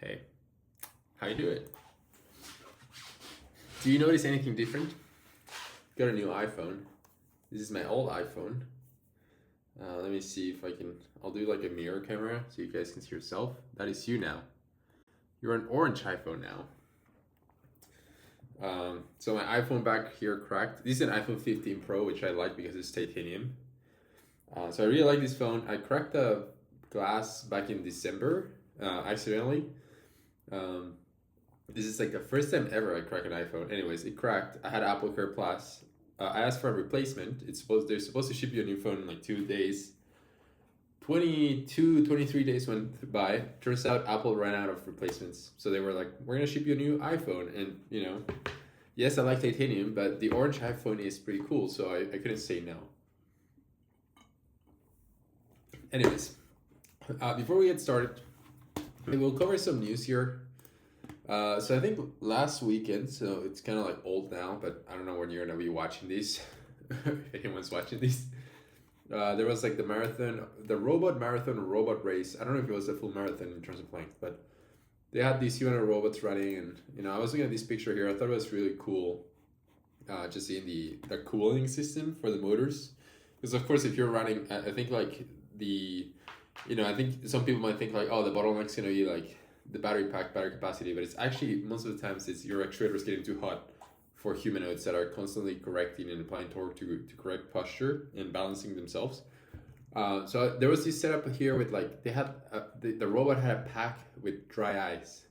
Hey, how you doing? Do you notice anything different? Got a new iPhone. This is my old iPhone. Let me see if I can, I'll do like a mirror camera so you guys can see yourself. That is you now. You're an orange iPhone now. So my iPhone back here cracked. This is an iPhone 15 Pro, which I like because it's titanium. So I really like this phone. I cracked the glass back in December, accidentally. This is like the first time ever I crack an iPhone. Anyways, it cracked. I had Apple Care Plus. I asked for a replacement. They're supposed to ship you a new phone in like 2 days. 23 days went by. Turns out Apple ran out of replacements. So they were like, we're gonna ship you a new iPhone. And you know, yes, I like titanium, but the orange iPhone is pretty cool. So I couldn't say no. Anyways, before we get started, we'll cover some news here. So I think last weekend, so it's kind of like old now, but I don't know when you're gonna be watching this, if anyone's watching this. There was like the robot race. I don't know if it was a full marathon in terms of length, but they had these humanoid robots running, and you know, I was looking at this picture here. I thought it was really cool, just seeing the cooling system for the motors, because of course, if you're running, I think like I think some people might think like, oh, the bottleneck's gonna be like the battery capacity, but it's actually most of the times it's your actuator is getting too hot for humanoids that are constantly correcting and applying torque to correct posture and balancing themselves. So there was this setup here with like they had the robot had a pack with dry ice,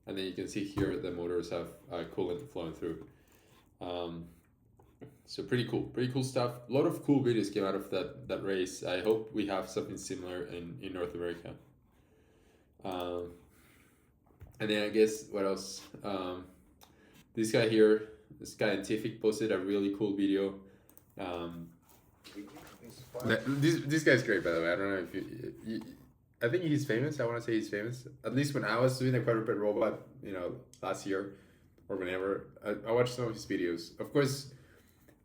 and then you can see here the motors have coolant flowing through. So pretty cool stuff. A lot of cool videos came out of that race. I hope we have something similar in North America. And then I guess what else? This guy here, this Scientific, posted a really cool video. This guy's great, by the way. I don't know if you I think he's famous. I want to say he's famous. At least when I was doing the quadruped robot, last year or whenever, I watched some of his videos. Of course,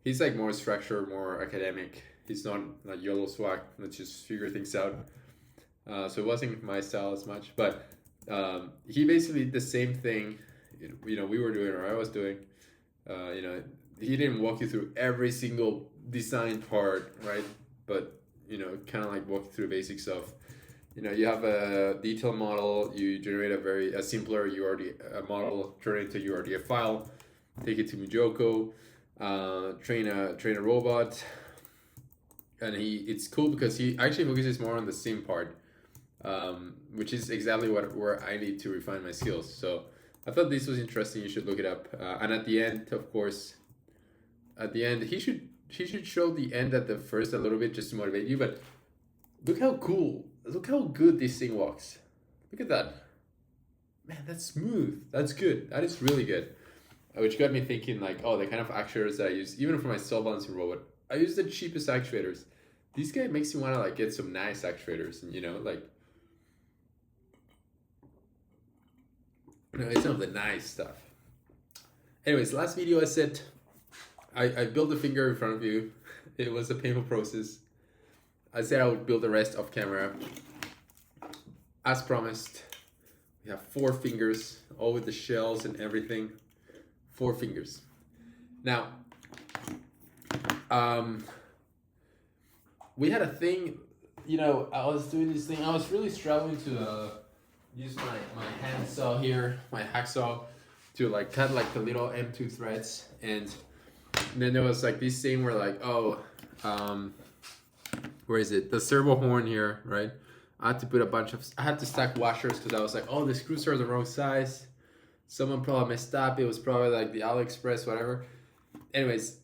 he's like more structured, more academic. He's not like YOLO swag. Let's just figure things out. So it wasn't my style as much, but he basically did the same thing, we were doing or I was doing. He didn't walk you through every single design part, right? But kind of like walk you through the basics of, you have a detail model, you generate a simpler URD model, turn it into URDF file, take it to Mujoko, train a robot, and it's cool because he actually focuses more on the sim part. Which is exactly where I need to refine my skills. So I thought this was interesting. You should look it up. And at the end, of course, he should show the end at the first a little bit just to motivate you. But look how good this thing walks. Look at that, man. That's smooth. That's good. That is really good. Which got me thinking like, oh, the kind of actuators that I use, even for my self-balancing robot, I use the cheapest actuators. This guy makes you want to like get some nice actuators, and it's some of the nice stuff. Anyways, last video I said I built the finger in front of you. It was a painful process. I said I would build the rest off camera. As promised, we have 4 fingers, all with the shells and everything. 4 fingers. Now, we had a thing, I was doing this thing. I was really struggling to use my handsaw here, my hacksaw, to like cut like the little M2 threads. And then there was like this thing where like, where is it? The servo horn here, right? I had to put I had to stack washers because I was like, oh, the screws are the wrong size. Someone probably messed up. It was probably like the AliExpress, whatever. Anyways,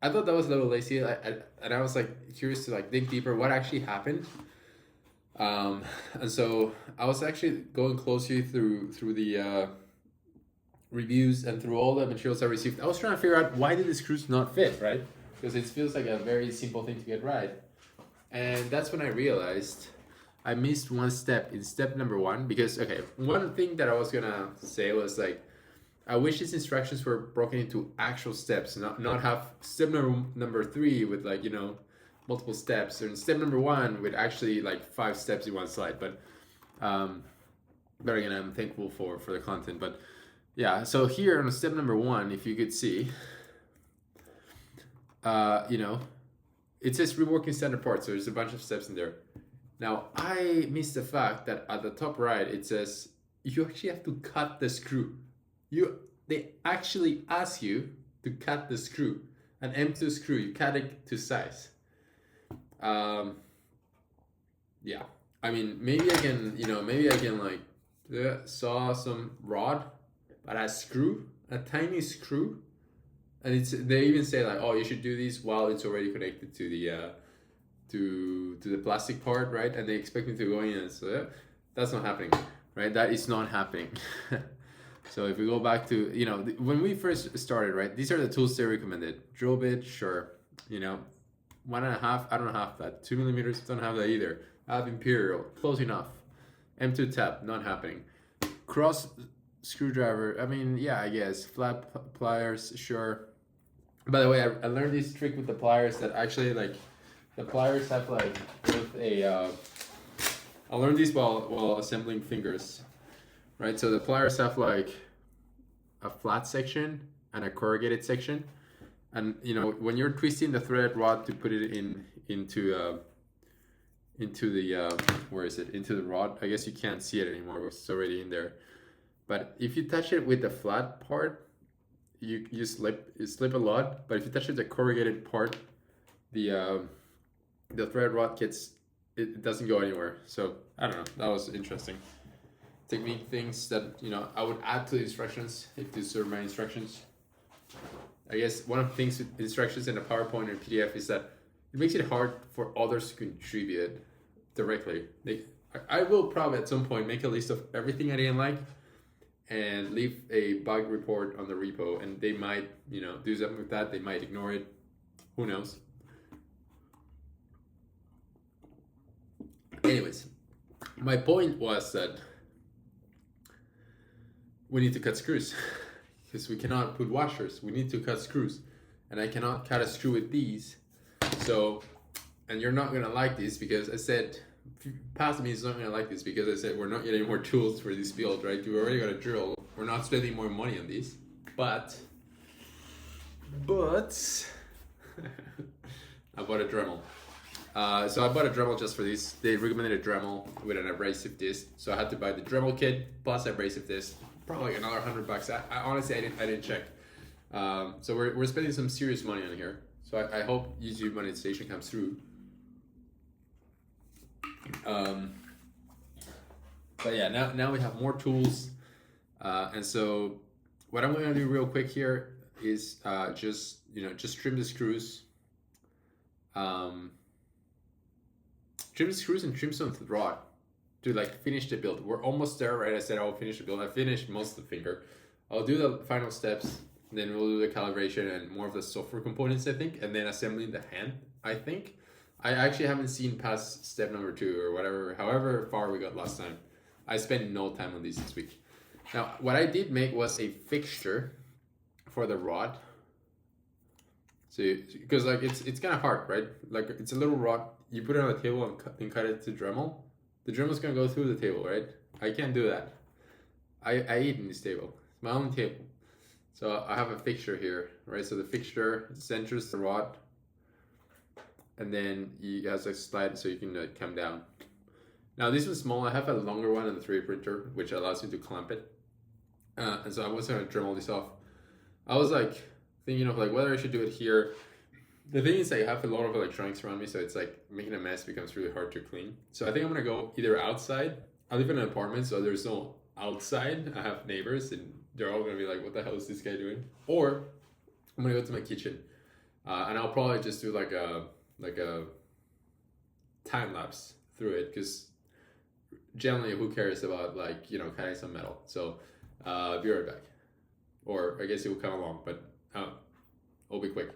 I thought that was a little lazy, and I was like curious to like dig deeper what actually happened. And so I was actually going closely through the reviews and through all the materials I received. I was trying to figure out why did the screws not fit, right? Because it feels like a very simple thing to get right. And that's when I realized I missed one step in step number 1. Because one thing that I was gonna say was like, I wish these instructions were broken into actual steps, not have step number 3 with like, multiple steps, and step number 1 with actually like 5 steps in one slide. But But again, I'm thankful for the content. But yeah, so here on step number 1, if you could see, you know, it says reworking standard parts, so there's a bunch of steps in there. Now, I missed the fact that at the top right, it says you actually have to cut the screw. They actually ask you to cut the screw, an M2 screw. You cut it to size. Yeah, I mean, maybe I can, like saw some rod, but a screw, a tiny screw, and they even say like, oh, you should do these while it's already connected to the to the plastic part, right? And they expect me to go in, and so that's not happening, right? That is not happening. So if we go back to, when we first started, right? These are the tools they recommended. Drill bit, sure. 1.5, I don't have that. 2 millimeters, don't have that either. I have imperial, close enough. M2 tab, not happening. Cross screwdriver, I mean, yeah, I guess. Flat pliers, sure. By the way, I learned this trick with the pliers that actually, like, the pliers have like with a. I learned these while assembling fingers, right? So the pliers have like a flat section and a corrugated section, and when you're twisting the threaded rod to put it into the where is it, into the rod? I guess you can't see it anymore because it's already in there. But if you touch it with the flat part, you slip a lot. But if you touch it with the corrugated part, the thread rod it doesn't go anywhere. So I don't know, that was interesting technique, things that I would add to the instructions if these are my instructions. I guess one of the things with instructions in a PowerPoint or PDF is that it makes it hard for others to contribute directly. I will probably at some point make a list of everything I didn't like and leave a bug report on the repo, and they might do something with that. They might ignore it, who knows. Anyways, my point was that we need to cut screws because we cannot put washers. We need to cut screws, and I cannot cut a screw with these. So, and you're not gonna like this because I said, past me is not gonna like this because I said we're not getting more tools for this build, right? We already got a drill. We're not spending more money on these, but I bought a Dremel. So I bought a Dremel just for this. They recommended a Dremel with an abrasive disc, so I had to buy the Dremel kit plus abrasive disc, probably like another $100. I honestly I didn't check. So we're spending some serious money on here. So I hope YouTube monetization comes through. But yeah, now we have more tools, and so what I'm going to do real quick here is just trim the screws. Trim the screws and trim some rod to like finish the build. We're almost there, right? I said I'll finish the build. I finished most of the finger. I'll do the final steps, then we'll do the calibration and more of the software components, I think, and then assembling the hand, I think. I actually haven't seen past step number 2 or whatever, however far we got last time. I spent no time on these this week. Now, what I did make was a fixture for the rod. So, because like it's kind of hard, right? Like it's a little rod. You put it on the table and cut it to Dremel. The Dremel's gonna go through the table, right? I can't do that. I eat in this table. It's my own table. So I have a fixture here, right? So the fixture centers the rod, and then it has a slide so you can come down. Now this was small. I have a longer one on the 3D printer, which allows you to clamp it. And so I was gonna Dremel this off. I was like thinking of like whether I should do it here. The thing is I have a lot of electronics around me, so it's like making a mess becomes really hard to clean. So I think I'm gonna go either outside. I live in an apartment, so there's no outside. I have neighbors and they're all gonna be like, what the hell is this guy doing? Or I'm gonna go to my kitchen, and I'll probably just do like a time lapse through it, because generally who cares about like cutting some metal. So be right back, or I guess it will come along, but it'll be quick.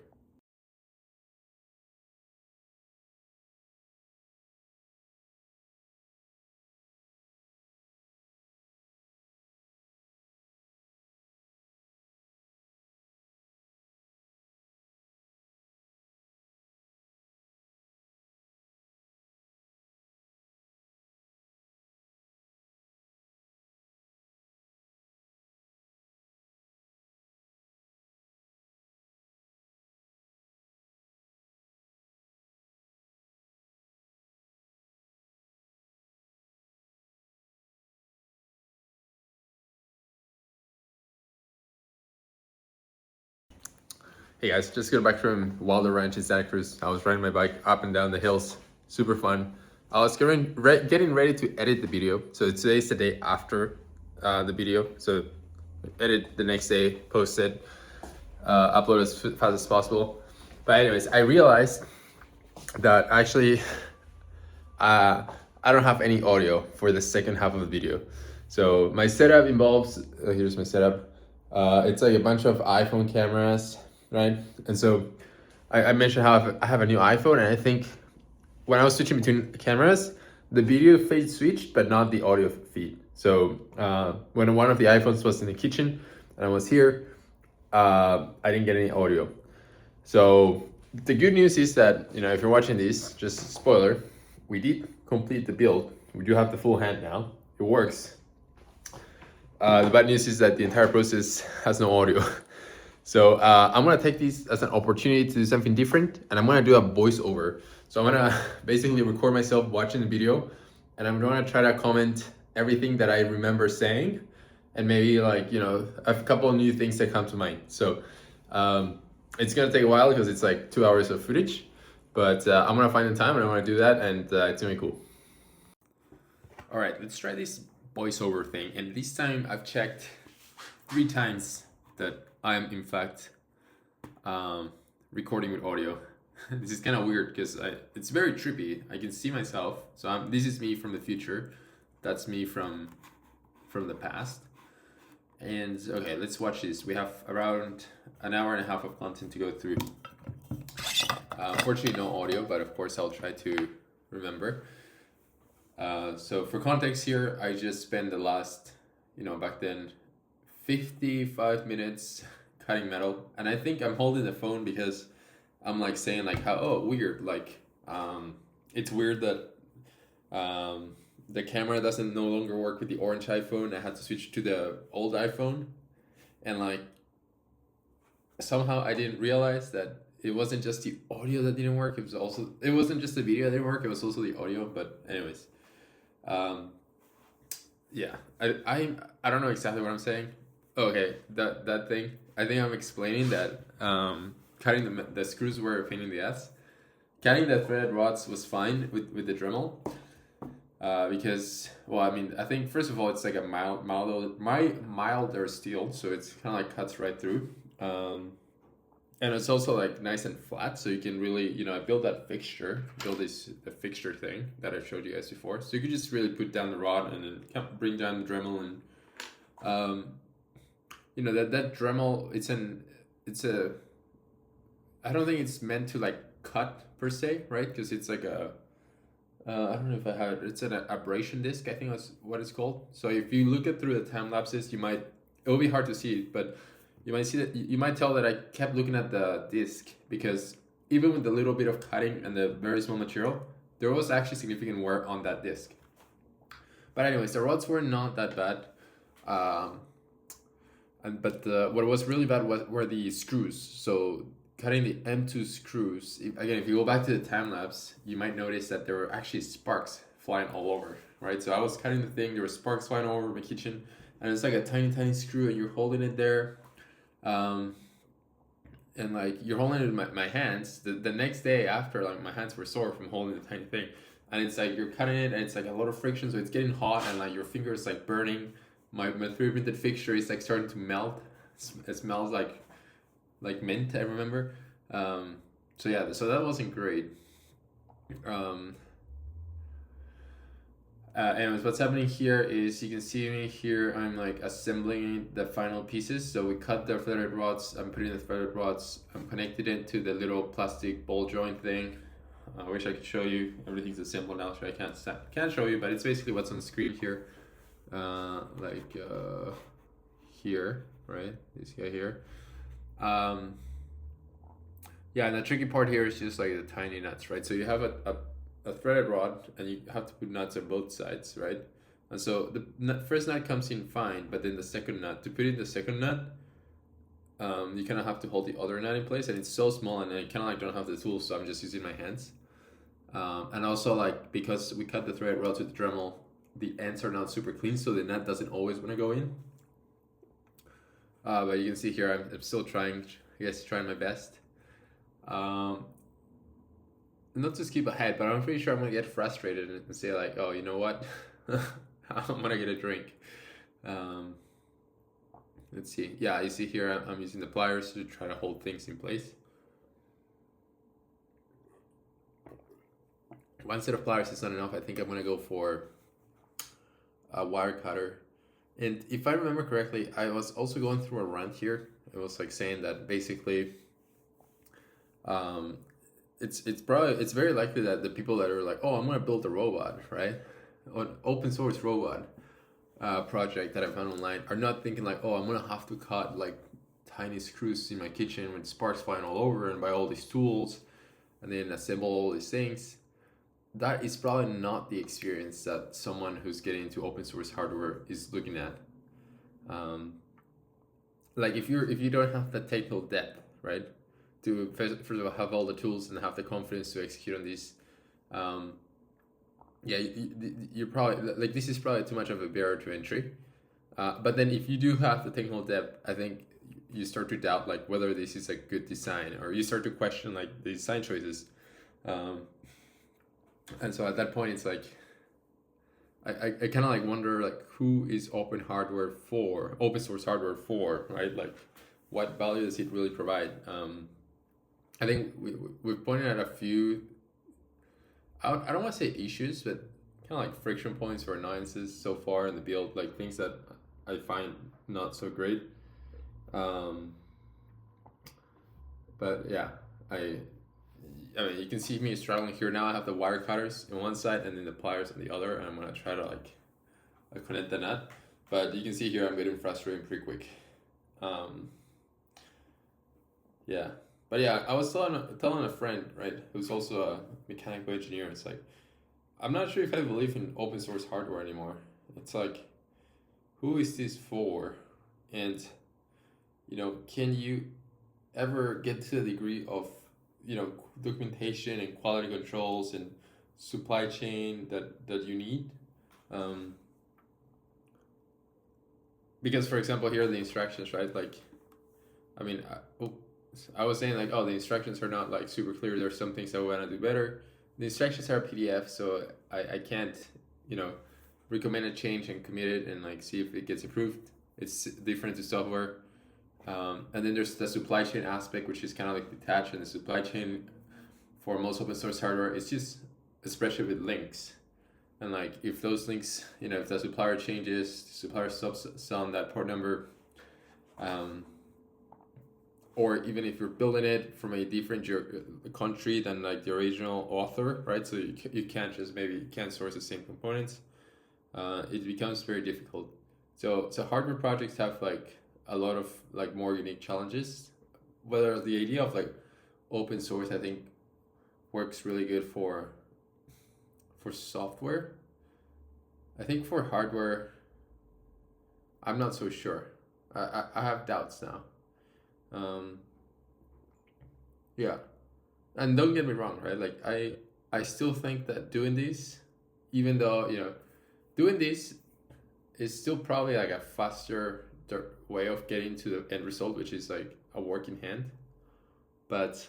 Hey guys, just got back from Wilder Ranch in Santa Cruz. I was riding my bike up and down the hills, super fun. I was getting ready to edit the video. So today's the day after the video. So edit the next day, post it, upload as fast as possible. But anyways, I realized that actually I don't have any audio for the second half of the video. So my setup involves, here's my setup. It's like a bunch of iPhone cameras, right? And so I mentioned how I have a new iPhone, and I think when I was switching between cameras, the video feed switched, but not the audio feed. So when one of the iPhones was in the kitchen and I was here, I didn't get any audio. So the good news is that, you know, if you're watching this, just spoiler, we did complete the build. We do have the full hand now. It works. The bad news is that the entire process has no audio. So I'm gonna take this as an opportunity to do something different, and I'm gonna do a voiceover. So I'm gonna basically record myself watching the video, and I'm gonna try to comment everything that I remember saying, and maybe like, you know, a couple of new things that come to mind. So it's gonna take a while because it's like 2 hours of footage, but I'm gonna find the time and I'm gonna do that, and it's gonna be cool. All right, let's try this voiceover thing, and this time I've checked 3 times that I am in fact recording with audio. This is kind of weird because it's very trippy. I can see myself. So this is me from the future. That's me from the past. And okay, let's watch this. We have around an hour and a half of content to go through. Unfortunately, no audio, but of course I'll try to remember. So for context here, I just spent the last, you know, back then, 55 minutes cutting metal, and I think I'm holding the phone because I'm like saying like how, oh, weird, like it's weird that the camera doesn't no longer work with the orange iPhone. I had to switch to the old iPhone, and like somehow I didn't realize that it wasn't just the audio that didn't work, it wasn't just the video that didn't work, it was also the audio. But anyways, yeah, I don't know exactly what I'm saying. Okay, that thing. I think I'm explaining that cutting the screws were a pain in the ass. Cutting the threaded rods was fine with the Dremel, because, well, I mean, I think first of all it's like a milder steel, so it's kind of like cuts right through, and it's also like nice and flat, so you can really, you know, I built a fixture thing that I've showed you guys before. So you could just really put down the rod and then bring down the Dremel, and you know, that Dremel, I don't think it's meant to like cut per se, right? Because it's like I don't know if I have it. It's an abrasion disc, I think that's what it's called. So if you look at through the time lapses, it will be hard to see it, but you might see that, you might tell that I kept looking at the disc, because even with the little bit of cutting and the very small material, there was actually significant wear on that disc. But anyways, the rods were not that bad. What was really bad were the screws. So cutting the M2 screws, again, if you go back to the time lapse, you might notice that there were actually sparks flying all over, right? So I was cutting the thing, there were sparks flying all over my kitchen, and it's like a tiny screw, and you're holding it there, and like you're holding it in my hands. The next day after, like my hands were sore from holding the tiny thing, and it's like you're cutting it, and it's like a lot of friction, so it's getting hot, and like your fingers like burning. My 3D printed fixture is like starting to melt. It smells like mint, I remember. So yeah, so that wasn't great. Anyways, what's happening here is, you can see me here, I'm like assembling the final pieces. So we cut the threaded rods, I'm putting the threaded rods, I'm connected it to the little plastic ball joint thing. I wish I could show you, everything's assembled now, so I can't show you, but it's basically what's on the screen here. Here, right? This guy here. Yeah, and the tricky part here is just like the tiny nuts, right? So you have a threaded rod, and you have to put nuts on both sides, right? And so the first nut comes in fine, but then the second nut, to put in the second nut, you kind of have to hold the other nut in place, and it's so small, and I kind of like don't have the tools, so I'm just using my hands. And also, like, because we cut the threaded rods with the Dremel, the ends are not super clean, so the nut doesn't always want to go in. But you can see here, I'm still trying guess trying my best. Not to skip ahead, but I'm pretty sure I'm gonna get frustrated and say like, oh, you know what, I'm gonna get a drink. Let's see. Yeah, you see here I'm using the pliers to try to hold things in place. One set of pliers is not enough. I think I'm gonna go for a wire cutter. And if I remember correctly, I was also going through a rant here. It was like saying that basically, it's very likely that the people that are like, oh, I'm gonna build a robot, right, an open source robot project that I found online, are not thinking like, oh, I'm gonna have to cut like tiny screws in my kitchen with sparks flying all over and buy all these tools and then assemble all these things. That is probably not the experience that someone who's getting into open source hardware is looking at. Like if you don't have the technical depth, right, to first of all have all the tools and have the confidence to execute on these, yeah, you're probably like, this is probably too much of a barrier to entry. But then if you do have the technical depth, I think you start to doubt like whether this is a good design, or you start to question like the design choices. And so at that point, it's like I kind of like wonder like who is open source hardware for, right? Like what value does it really provide? I think we've pointed out a few, I don't want to say issues, but kind of like friction points or annoyances so far in the build, like things that I find not so great. But yeah, I mean, you can see me struggling here. Now I have the wire cutters on one side and then the pliers on the other, and I'm gonna try to like connect the nut. But you can see here I'm getting frustrated pretty quick. Yeah, but yeah, I was telling a friend, right, who's also a mechanical engineer. It's like, I'm not sure if I believe in open source hardware anymore. It's like, who is this for? And can you ever get to the degree of documentation and quality controls and supply chain that you need? Because for example here, the instructions, right, like, I mean, I was saying like, oh, the instructions are not like super clear. There's some things that we want to do better. The instructions are PDF, so I can't recommend a change and commit it and like see if it gets approved. It's different to software. And then there's the supply chain aspect, which is kind of like detached, and the supply chain for most open source hardware is just a spreadsheet with links. And like if those links, if the supplier changes, the supplier stops selling that port number, or even if you're building it from a different country than like the original author, right? So you can't source the same components. It becomes very difficult. So hardware projects have like a lot of like more unique challenges. Whether the idea of like open source, I think, works really good for software. I think for hardware, I'm not so sure. I have doubts now. Yeah, and don't get me wrong, right? Like I still think that doing this, even though doing this is still probably like a faster way of getting to the end result, which is like a work in hand. But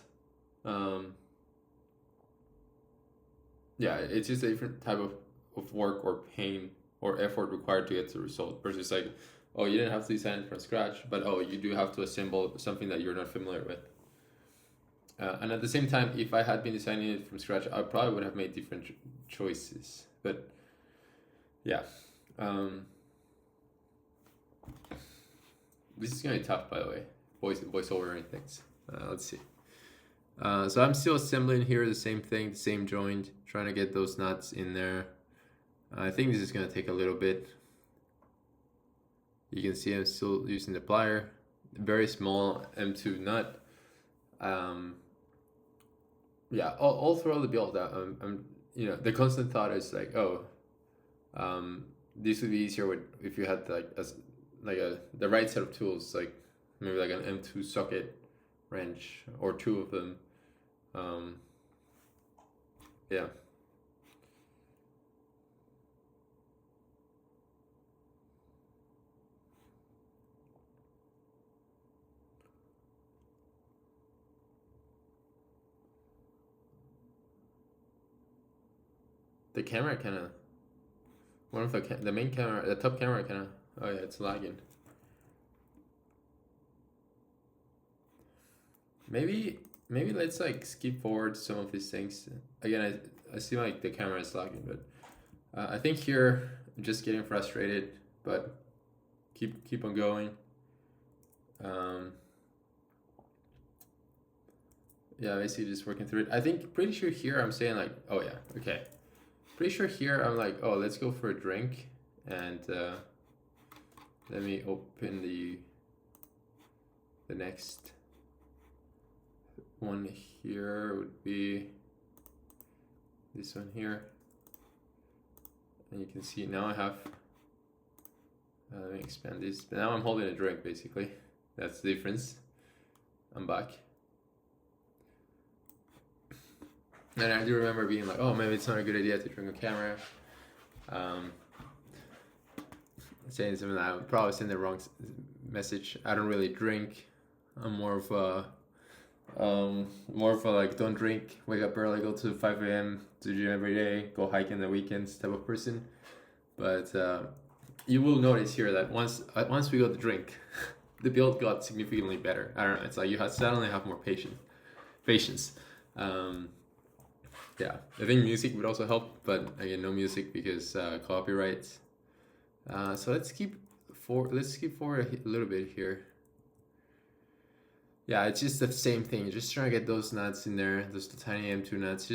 yeah, it's just a different type of work or pain or effort required to get to the result, versus like, oh, you didn't have to design it from scratch, but oh, you do have to assemble something that you're not familiar with. And at the same time, if I had been designing it from scratch, I probably would have made different choices. But yeah, this is gonna be tough, by the way. Voiceover and things. Let's see. So I'm still assembling here the same thing, the same joint, trying to get those nuts in there. I think this is gonna take a little bit. You can see I'm still using the plier, very small M2 nut. Yeah, all throughout the build, I'm the constant thought is like, oh, this would be easier if you had like the right set of tools, like maybe like an M2 socket wrench or two of them. Yeah. the camera kind of, one of the main camera, the top camera kind of, oh yeah, it's lagging. Maybe let's like skip forward some of these things. Again, I see like the camera is lagging, but I think here I'm just getting frustrated, but keep on going. Yeah, basically just working through it. I think pretty sure here I'm saying like, oh yeah, okay. Pretty sure here I'm like, oh, let's go for a drink, and let me open the next one here would be this one here, and you can see now I have let me expand this. Now I'm holding a drink basically. That's the difference. I'm back. And I do remember being like, oh, maybe it's not a good idea to drink on camera. Saying something that I would probably send the wrong message. I don't really drink. I'm more of a like, don't drink, wake up early, go to 5 a.m. to the gym every day, go hiking on the weekends type of person. But you will notice here that once we got the drink, the build got significantly better. I don't know. It's like you suddenly have more patience. Yeah, I think music would also help, but again, no music because copyrights. So let's skip forward a little bit here. Yeah, it's just the same thing. Just trying to get those nuts in there, those tiny M2 nuts.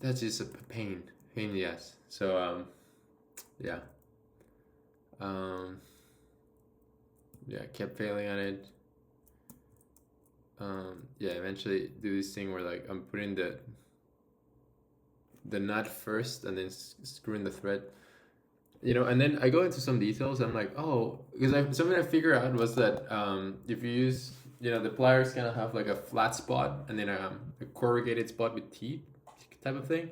That's just a pain in the ass. So yeah. Yeah, kept failing on it. Yeah, eventually do this thing where like I'm putting the nut first and then screwing the thread, and then I go into some details. I'm like, oh, because something I figured out was that if you use, the pliers kind of have like a flat spot and then a corrugated spot with teeth type of thing.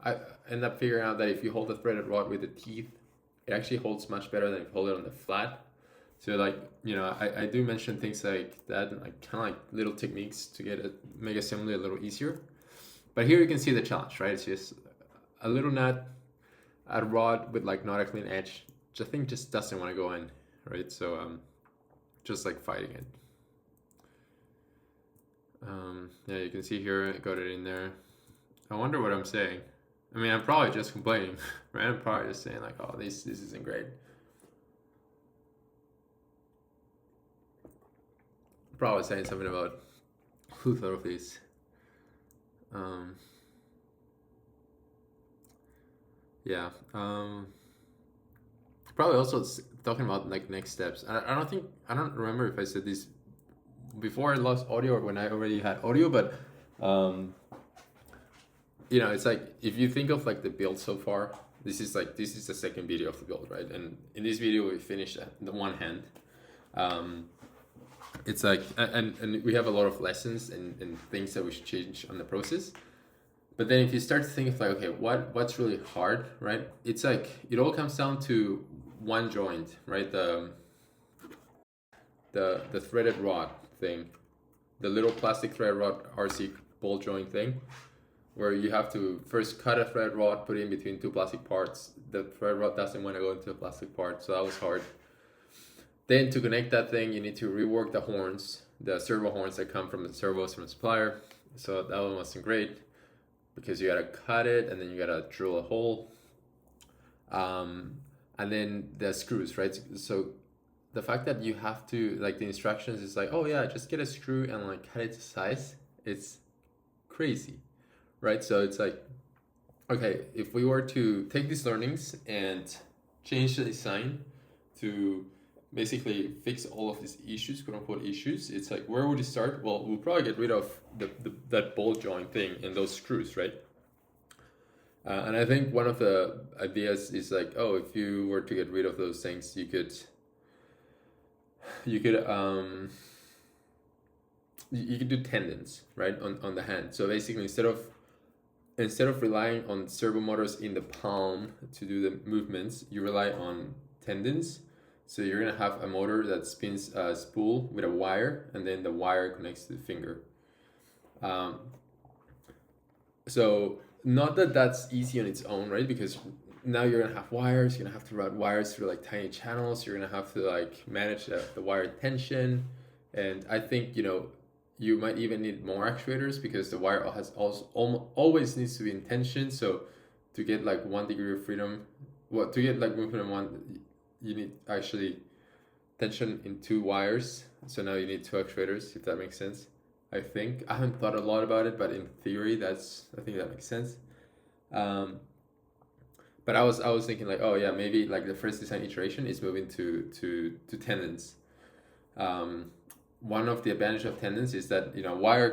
I end up figuring out that if you hold the threaded rod with the teeth, it actually holds much better than if you hold it on the flat. So like, I do mention things like that, and like kind of like little techniques to make assembly a little easier. But here you can see the challenge, right? It's just a little nut, a rod with like not a clean edge, which I think just doesn't want to go in, right? So just like fighting it. Yeah, you can see here I got it in there. I wonder what I'm saying. I mean, I'm probably just complaining, right? I'm probably just saying like, oh, this isn't great. Probably saying something about who thought of this. Yeah. Probably also talking about like next steps. I don't remember if I said this before I lost audio or when I already had audio, but it's like if you think of like the build so far, this is the second video of the build, right? And in this video we finished the one hand. It's like and we have a lot of lessons and things that we should change on the process. But then if you start to think of like, okay, what's really hard, right? It's like it all comes down to one joint, right? The threaded rod thing, the little plastic thread rod RC ball joint thing, where you have to first cut a thread rod, put it in between two plastic parts. The thread rod doesn't want to go into a plastic part, so that was hard. Then to connect that thing, you need to rework the horns, the servo horns that come from the servos from the supplier. So that one wasn't great because you gotta cut it and then you gotta drill a hole. And then the screws, right? So the fact that you have to, like the instructions is like, oh yeah, just get a screw and like cut it to size. It's crazy, right? So it's like, okay, if we were to take these learnings and change the design to basically fix all of these issues, quote unquote issues, it's like, where would you start? Well, we'll probably get rid of that ball joint thing and those screws, right? And I think one of the ideas is like, oh, if you were to get rid of those things, you could do tendons, right, on the hand. So basically, instead of relying on servo motors in the palm to do the movements, you rely on tendons. So you're gonna have a motor that spins a spool with a wire, and then the wire connects to the finger. So not that that's easy on its own, right? Because now you're gonna have wires, you're gonna have to route wires through like tiny channels, you're gonna have to like manage the wire tension, and I think, you know, you might even need more actuators because the wire has also always needs to be in tension. So to get like 1 degree of freedom, well, to get like movement in one, you need actually tension in 2 wires. So now you need 2 actuators, if that makes sense. I think I haven't thought a lot about it, but in theory, I think that makes sense. But I was thinking like, oh yeah, maybe like the first design iteration is moving to tendons. One of the advantages of tendons is that, you know, a wire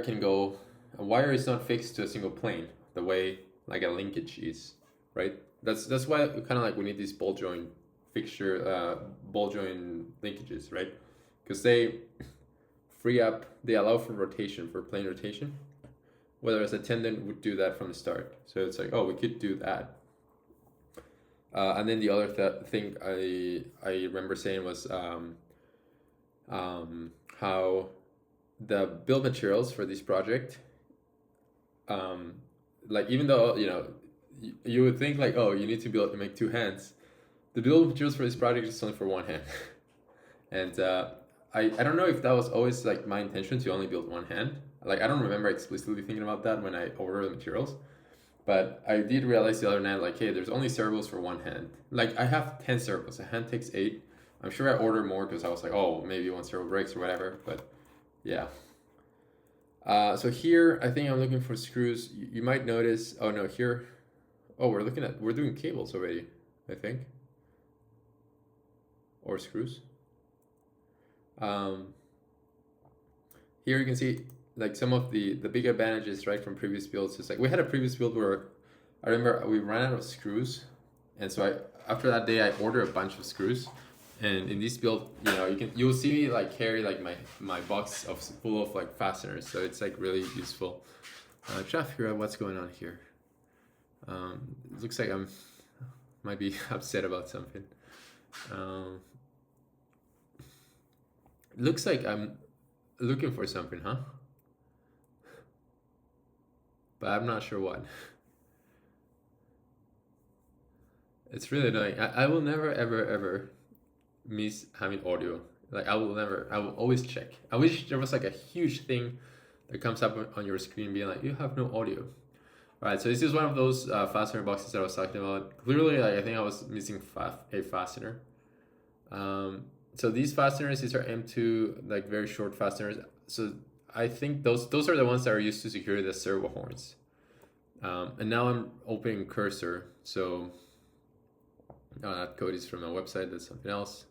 is not fixed to a single plane the way like a linkage is, right? That's why kind of like we need these ball joint linkages, right? Because they allow for rotation, for plane rotation, whereas a tendon would do that from the start. So it's like, oh, we could do that. And then the other thing I remember saying was how the build materials for this project, like even though, you know, you would think like, oh, you need to make 2 hands, the build materials for this project is only for 1 hand. And I don't know if that was always like my intention to only build 1 hand. Like I don't remember explicitly thinking about that when I ordered the materials, but I did realize the other night, like, hey, there's only servos for 1 hand. Like I have 10 servos, a hand takes 8. I'm sure I ordered more because I was like, oh, maybe 1 servo breaks or whatever, but yeah. So here, I think I'm looking for screws. You might notice, oh no, here, oh, we're doing cables already, I think. Or screws. Here you can see like some of the big advantages, right, from previous builds. It's like we had a previous build where I remember we ran out of screws, and so after that day I ordered a bunch of screws, and in this build, you know, you'll see me like carry like my box full of like fasteners, so it's like really useful. Try to figure out what's going on here. It looks like might be upset about something. Looks like I'm looking for something, huh? But I'm not sure what. It's really annoying. I will never ever miss having audio. Like I will always check. I wish there was like a huge thing that comes up on your screen being like, you have no audio. All right, so this is one of those fastener boxes that I was talking about. Clearly, like, I think I was missing a fastener. So these fasteners, these are M2, like very short fasteners. So I think those are the ones that are used to secure the servo horns. And now I'm opening cursor. So that code is from a website. That's something else.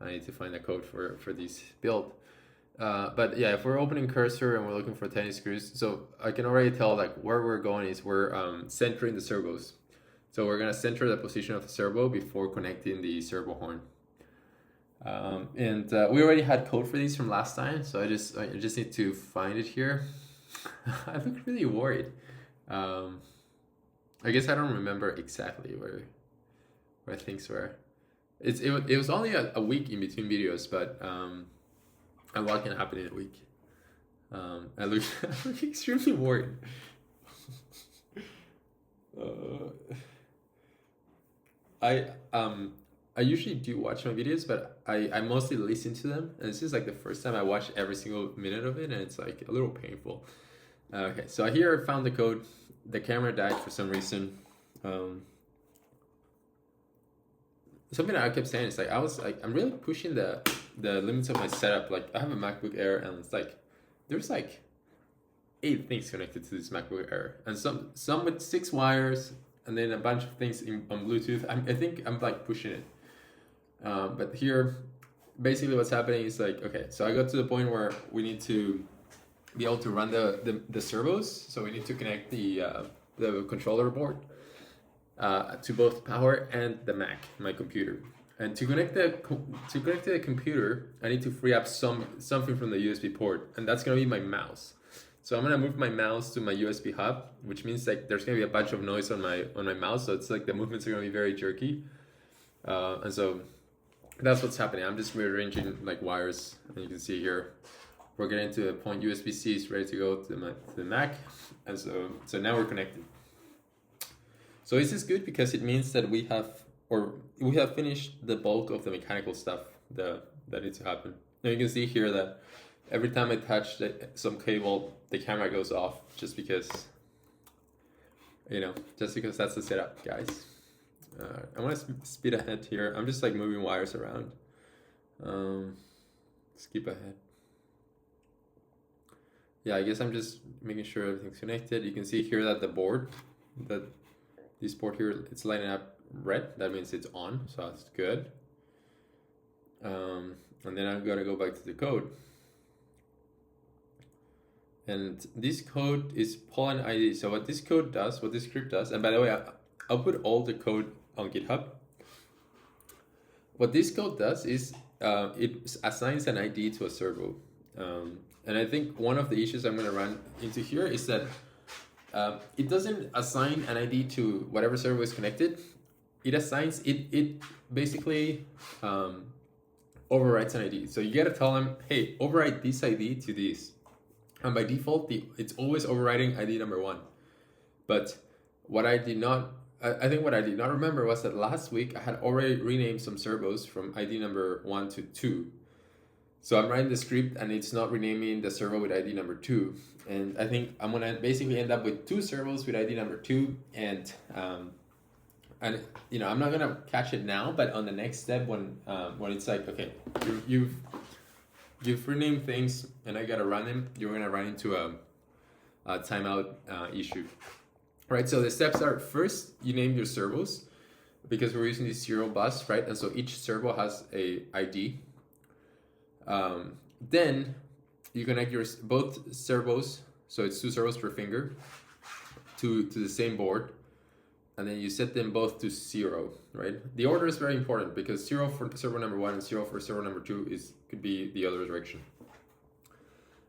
I need to find a code for this build. But yeah, if we're opening cursor and we're looking for tiny screws, so I can already tell like where we're going is we're centering the servos. So we're gonna center the position of the servo before connecting the servo horn. And we already had code for these from last time, so I just need to find it here. I look really worried. I guess I don't remember exactly where things were. It was only a week in between videos, but a lot can happen in a week. I look extremely worried. I usually do watch my videos, but I mostly listen to them, and this is like the first time I watched every single minute of it, and it's like a little painful. Okay, so here I found the code. The camera died for some reason. Something that I kept saying is like I'm really pushing the limits of my setup. Like I have a MacBook Air, and it's like there's like 8 things connected to this MacBook Air, and some with 6 wires, and then a bunch of things on Bluetooth. I think I'm like pushing it. But here, basically what's happening is like, okay, so I got to the point where we need to be able to run the servos. So we need to connect the controller board to both power and the Mac, my computer. And to connect to the computer, I need to free up something from the USB port, and that's gonna be my mouse. So I'm gonna move my mouse to my USB hub, which means like there's gonna be a bunch of noise on my mouse. So it's like the movements are gonna be very jerky, and so that's what's happening. I'm just rearranging like wires, and you can see here we're getting to the point USB-C is ready to go to the Mac, and so now we're connected. So this is good because it means that we have finished the bulk of the mechanical stuff that needs to happen. Now you can see here that every time I touch some cable, the camera goes off just because, just because that's the setup, guys. I want to speed ahead here. I'm just like moving wires around. Skip ahead. Yeah, I guess I'm just making sure everything's connected. You can see here that this port here, it's lighting up red. That means it's on, so that's good. And then I'm gonna go back to the code. And this code is Pollen ID. So what this code does, what this script does, and by the way, I'll put all the code on GitHub. What this code does is it assigns an ID to a servo. And I think one of the issues I'm going to run into here is that it doesn't assign an ID to whatever servo is connected. It assigns, it basically overwrites an ID. So you got to tell them, hey, overwrite this ID to this. And by default, it's always overwriting ID number 1. But what I did not, I think what I did not remember was that last week I had already renamed some servos from ID number 1 to 2. So I'm writing the script and it's not renaming the servo with ID number 2. And I think I'm gonna basically end up with 2 servos with ID number 2. And I'm not gonna catch it now, but on the next step when it's like, okay, you've renamed things and I gotta run them, you're gonna run into a timeout issue. Right, so the steps are, first you name your servos because we're using this serial bus, right? And so each servo has a ID. Then you connect both servos, so it's 2 servos per finger, to the same board, and then you set them both to 0, right? The order is very important because 0 for servo number 1 and 0 for servo number 2 could be the other direction.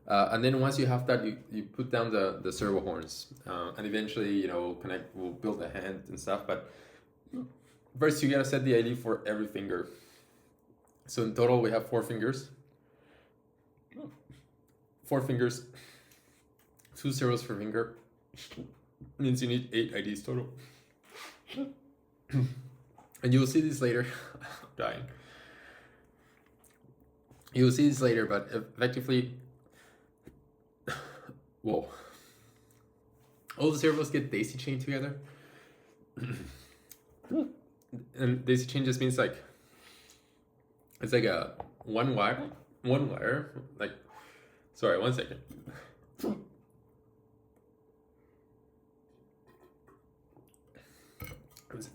And then once you have that, you put down the servo horns, and eventually we'll build a hand and stuff. But first you gotta set the ID for every finger. So in total we have 4 fingers. 4 fingers, 2 servos per finger, means you need 8 IDs total. And you will see this later. I'm dying. You will see this later, but effectively, whoa. All the servos get daisy chained together. And daisy chain just means like, it's like a one wire, like, sorry, 1 second.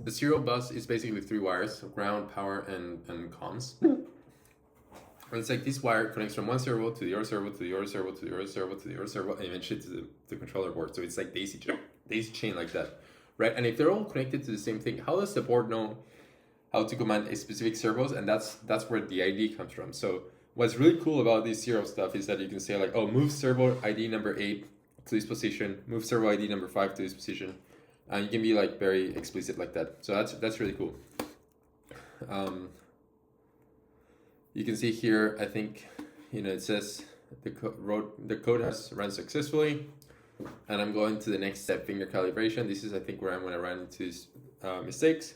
The serial bus is basically 3 wires, ground, power, and comms. And it's like this wire connects from one servo to the other servo, to the other servo, to the other servo, to the other servo, and eventually to the controller board. So it's like daisy chain like that, right? And if they're all connected to the same thing, how does the board know how to command a specific servos? And that's where the ID comes from. So what's really cool about this serial stuff is that you can say like, oh, move servo ID number 8 to this position, move servo ID number 5 to this position. And you can be like very explicit like that. So that's really cool. You can see here, I think, it says the code has run successfully. And I'm going to the next step, finger calibration. This is, I think, where I'm going to run into mistakes.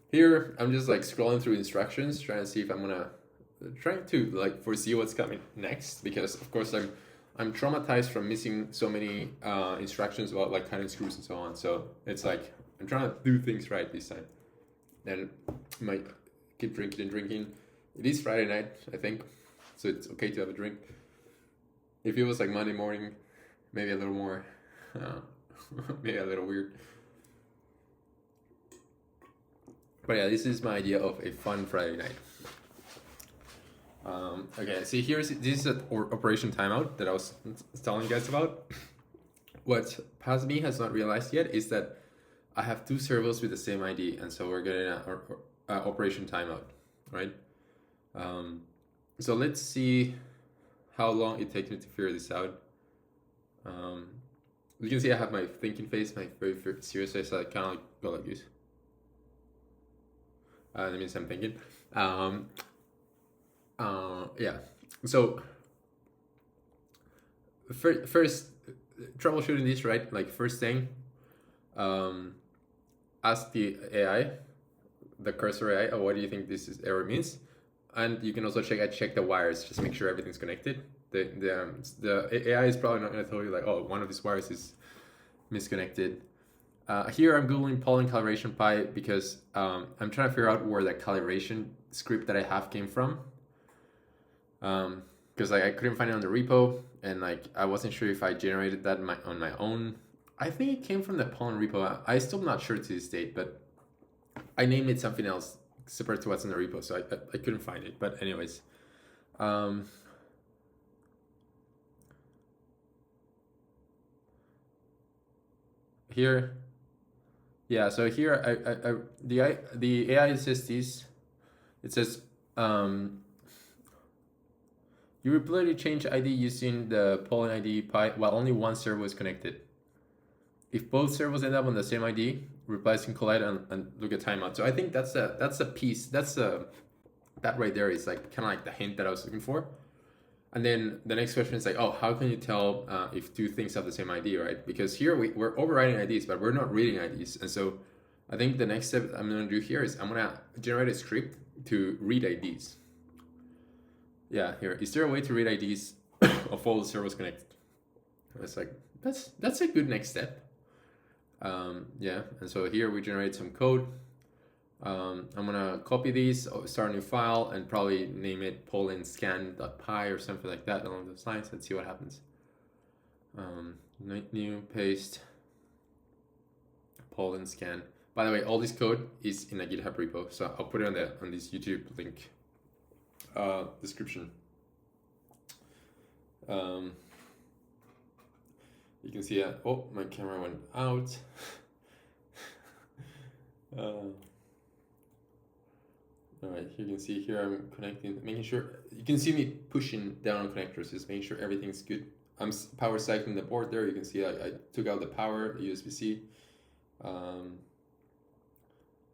Here, I'm just like scrolling through instructions, trying to see if I'm trying to like foresee what's coming next, because of course I'm traumatized from missing so many instructions about like cutting screws and so on. So it's like I'm trying to do things right this time. And I might keep drinking and drinking. It is Friday night, I think, so it's okay to have a drink. If it was like Monday morning, maybe a little more, maybe a little weird. But yeah, this is my idea of a fun Friday night. Okay, see this is an operation timeout that I was telling you guys about. What PASME has not realized yet is that I have 2 servos with the same ID, and so we're getting an operation timeout, right? So let's see how long it takes me to figure this out. You can see I have my thinking face, my very serious face, so I kind of like go like this. That means I'm thinking. Yeah. So first troubleshooting this, right? Like first thing, ask the AI, the cursor AI, oh, what do you think this error means? And you can also check the wires, just make sure everything's connected. The AI is probably not going to tell you like, oh, one of these wires is misconnected. Here I'm googling Pollen calibration pi because I'm trying to figure out where that calibration script that I have came from. Because like I couldn't find it on the repo, and like I wasn't sure if I generated that on my own. I think it came from the Pollen repo. I still not sure to this date, but I named it something else separate to what's in the repo, so I couldn't find it. But anyways, here, yeah. So here, the AI says this. It says you repeatedly change ID using the Pollen ID pi while only one servo is connected. If both servos end up on the same ID, replies can collide and look at timeout. So I think that's a piece. That right there is like kind of like the hint that I was looking for. And then the next question is like, oh, how can you tell if two things have the same ID, right? Because here we're overriding IDs, but we're not reading IDs. And so I think the next step I'm going to do here is I'm going to generate a script to read IDs. Yeah, here. Is there a way to read IDs of all the servos connected? It's like, that's a good next step. Yeah, and so here we generate some code. I'm gonna copy these, start a new file, and probably name it pollen scan.py or something like that along those lines. Let's see what happens. New, paste, pollen scan. By the way, all this code is in a GitHub repo, so I'll put it on this YouTube link description. You can see, oh, my camera went out. All right, you can see here I'm connecting, making sure, you can see me pushing down on connectors, just making sure everything's good. I'm power cycling the board there. You can see I took out the power, the USB-C.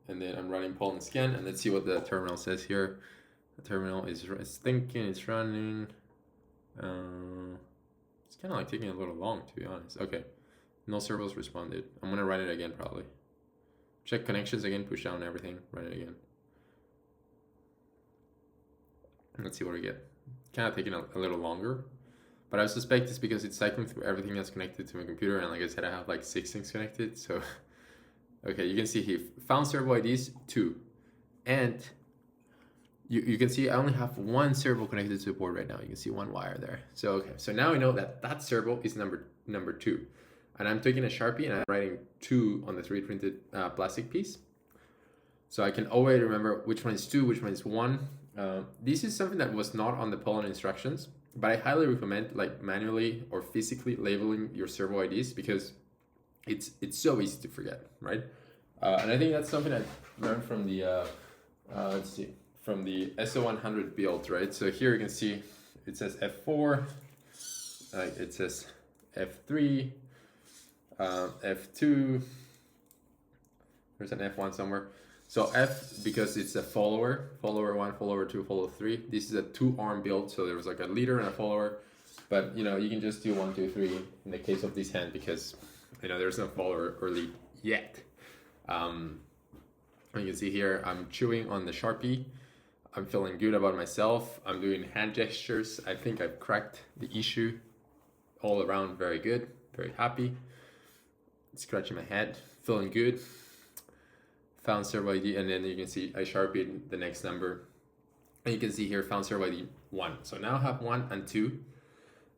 And then I'm running pollen scan, and let's see what the terminal says here. The terminal is thinking, it's running. It's kind of like taking a little long, to be honest. Okay, no servos responded. I'm gonna run it again probably. Check connections again, push down everything, run it again. Let's see what we get. Kind of taking a little longer, but I suspect it's because it's cycling through everything that's connected to my computer, and like I said, I have like 6 things connected, so. Okay, you can see here, found servo IDs 2, and you can see I only have one servo connected to the board right now. You can see one wire there. So okay, so now I know that servo is number 2, and I'm taking a Sharpie and I'm writing 2 on the 3D printed plastic piece, so I can always remember which one is 2, which one is 1. This is something that was not on the Pollen instructions, but I highly recommend like manually or physically labeling your servo IDs because it's so easy to forget, right? And I think that's something I learned from the let's see, from the SO100 build, right? So here you can see it says F4, it says F3, F2. There's an F1 somewhere. So F, because it's a follower 1, follower 2, follower 3. This is a 2-arm build, so there's like a leader and a follower. But you know, you can just do 1, 2, 3 in the case of this hand because you know there's no follower or lead yet. You can see here I'm chewing on the Sharpie. I'm feeling good about myself. I'm doing hand gestures. I think I've cracked the issue. All around very good, very happy. Scratching my head, feeling good. Found servo ID, and then you can see I Sharpied the next number. And you can see here found servo ID 1. So now I have 1 and 2.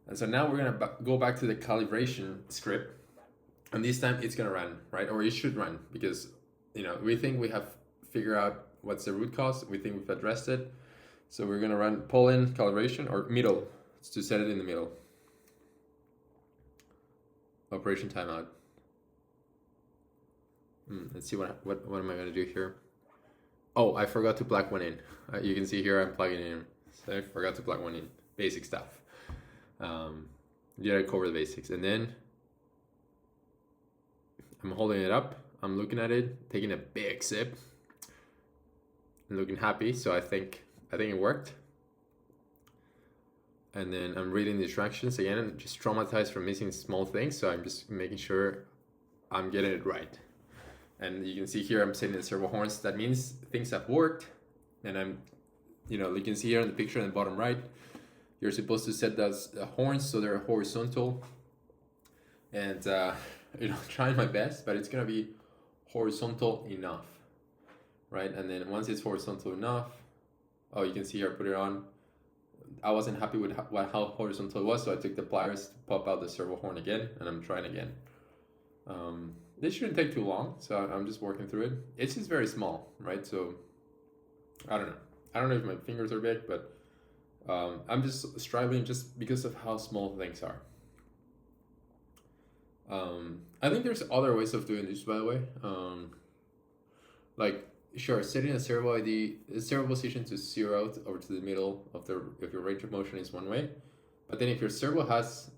And so now we're gonna go back to the calibration script. And this time it's gonna run, right? Or it should run because, you know, we think we have figured out what's the root cause. We think we've addressed it. So we're gonna run pollen calibration or middle. It's to set it in the middle. Operation timeout. Let's see what am I gonna do here. Oh, I forgot to plug one in. You can see here I'm plugging in. So I forgot to plug one in. Basic stuff. You gotta cover the basics, and then I'm holding it up. I'm looking at it, taking a big sip, and looking happy. So I think it worked. And then I'm reading the instructions again. I'm just traumatized from missing small things, so I'm just making sure I'm getting it right. And you can see here I'm setting the servo horns. That means things have worked. And I'm, you can see here in the picture in the bottom right, you're supposed to set those horns so they're horizontal. And, trying my best, but it's going to be horizontal enough, right? And then once it's horizontal enough, oh, you can see here, I put it on. I wasn't happy with how horizontal it was, so I took the pliers to pop out the servo horn again, and I'm trying again. This shouldn't take too long, so I'm just working through it. It's just very small, right? So I don't know. I don't know if my fingers are big, but I'm just striving just because of how small things are. I think there's other ways of doing this, by the way. Sure, setting a servo ID, servo position to 0 over to the middle of your range of motion is one way. But then if your servo has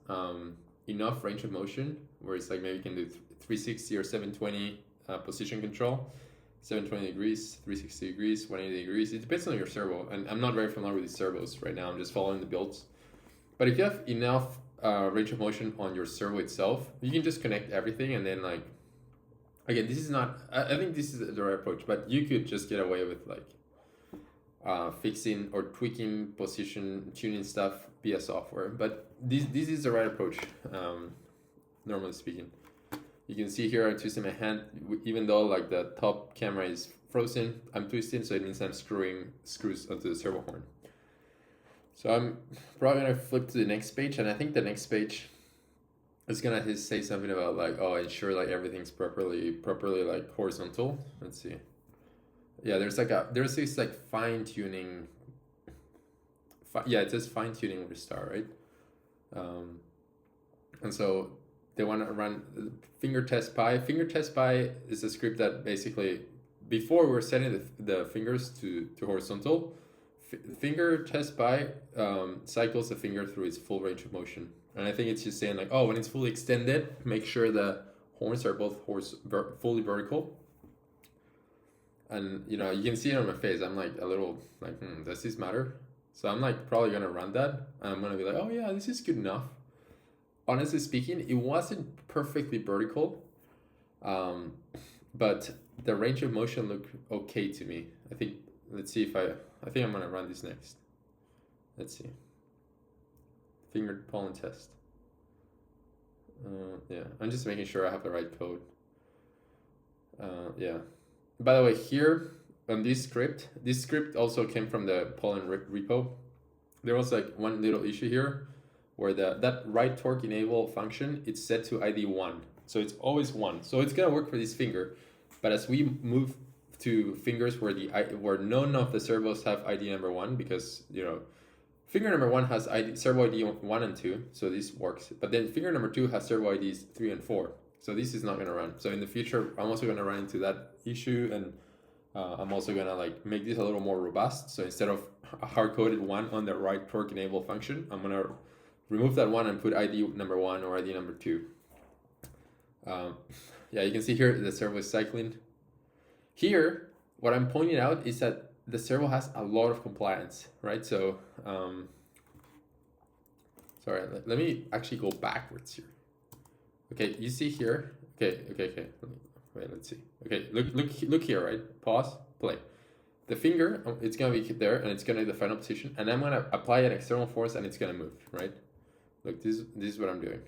enough range of motion, where it's like maybe you can do 360 or 720 position control, 720 degrees, 360 degrees, 180 degrees. It depends on your servo, and I'm not very familiar with these servos right now. I'm just following the builds. But if you have enough range of motion on your servo itself, you can just connect everything, and then like, again, this is not, I think this is the right approach, but you could just get away with like fixing or tweaking position tuning stuff via software. But this is the right approach, normally speaking. You can see here I'm twisting my hand, even though like the top camera is frozen, I'm twisting, so it means I'm screwing screws onto the servo horn. So I'm probably gonna flip to the next page, and I think the next page is gonna say something about like, oh, ensure like everything's properly like horizontal. Let's see. Yeah, there's this like fine tuning. Yeah, it says fine tuning restart, right? And so they want to run finger test by. Finger test by is a script that basically, before we're setting the fingers to horizontal, finger test by cycles the finger through its full range of motion. And I think it's just saying like, oh, when it's fully extended, make sure the horns are both fully vertical. And you can see it on my face. I'm like a little like, does this matter? So I'm like probably gonna run that, and I'm gonna be like, oh yeah, this is good enough. Honestly speaking, it wasn't perfectly vertical, but the range of motion looked okay to me. I think, let's see if I think I'm gonna run this next. Let's see. Finger pollen test. Yeah, I'm just making sure I have the right code. Yeah. By the way, here on this script also came from the Pollen repo. There was like one little issue here, where that right torque enable function, it's set to ID 1. So it's always 1. So it's gonna work for this finger. But as we move to fingers where none of the servos have ID number 1, because finger number 1 has servo ID 1 and 2, so this works. But then finger number 2 has servo IDs 3 and 4. So this is not gonna run. So in the future, I'm also gonna run into that issue, and I'm also gonna like make this a little more robust. So instead of a hard-coded 1 on the right torque enable function, I'm gonna remove that 1 and put ID number 1 or ID number 2. Yeah, you can see here the servo is cycling. Here, what I'm pointing out is that the servo has a lot of compliance, right? So, sorry, let me actually go backwards here. Okay, you see here. Okay. Wait, let's see. Okay, look here, right? Pause, play. The finger, it's gonna be there, and it's gonna be the final position, and I'm gonna apply an external force, and it's gonna move, right? Look, this is what I'm doing.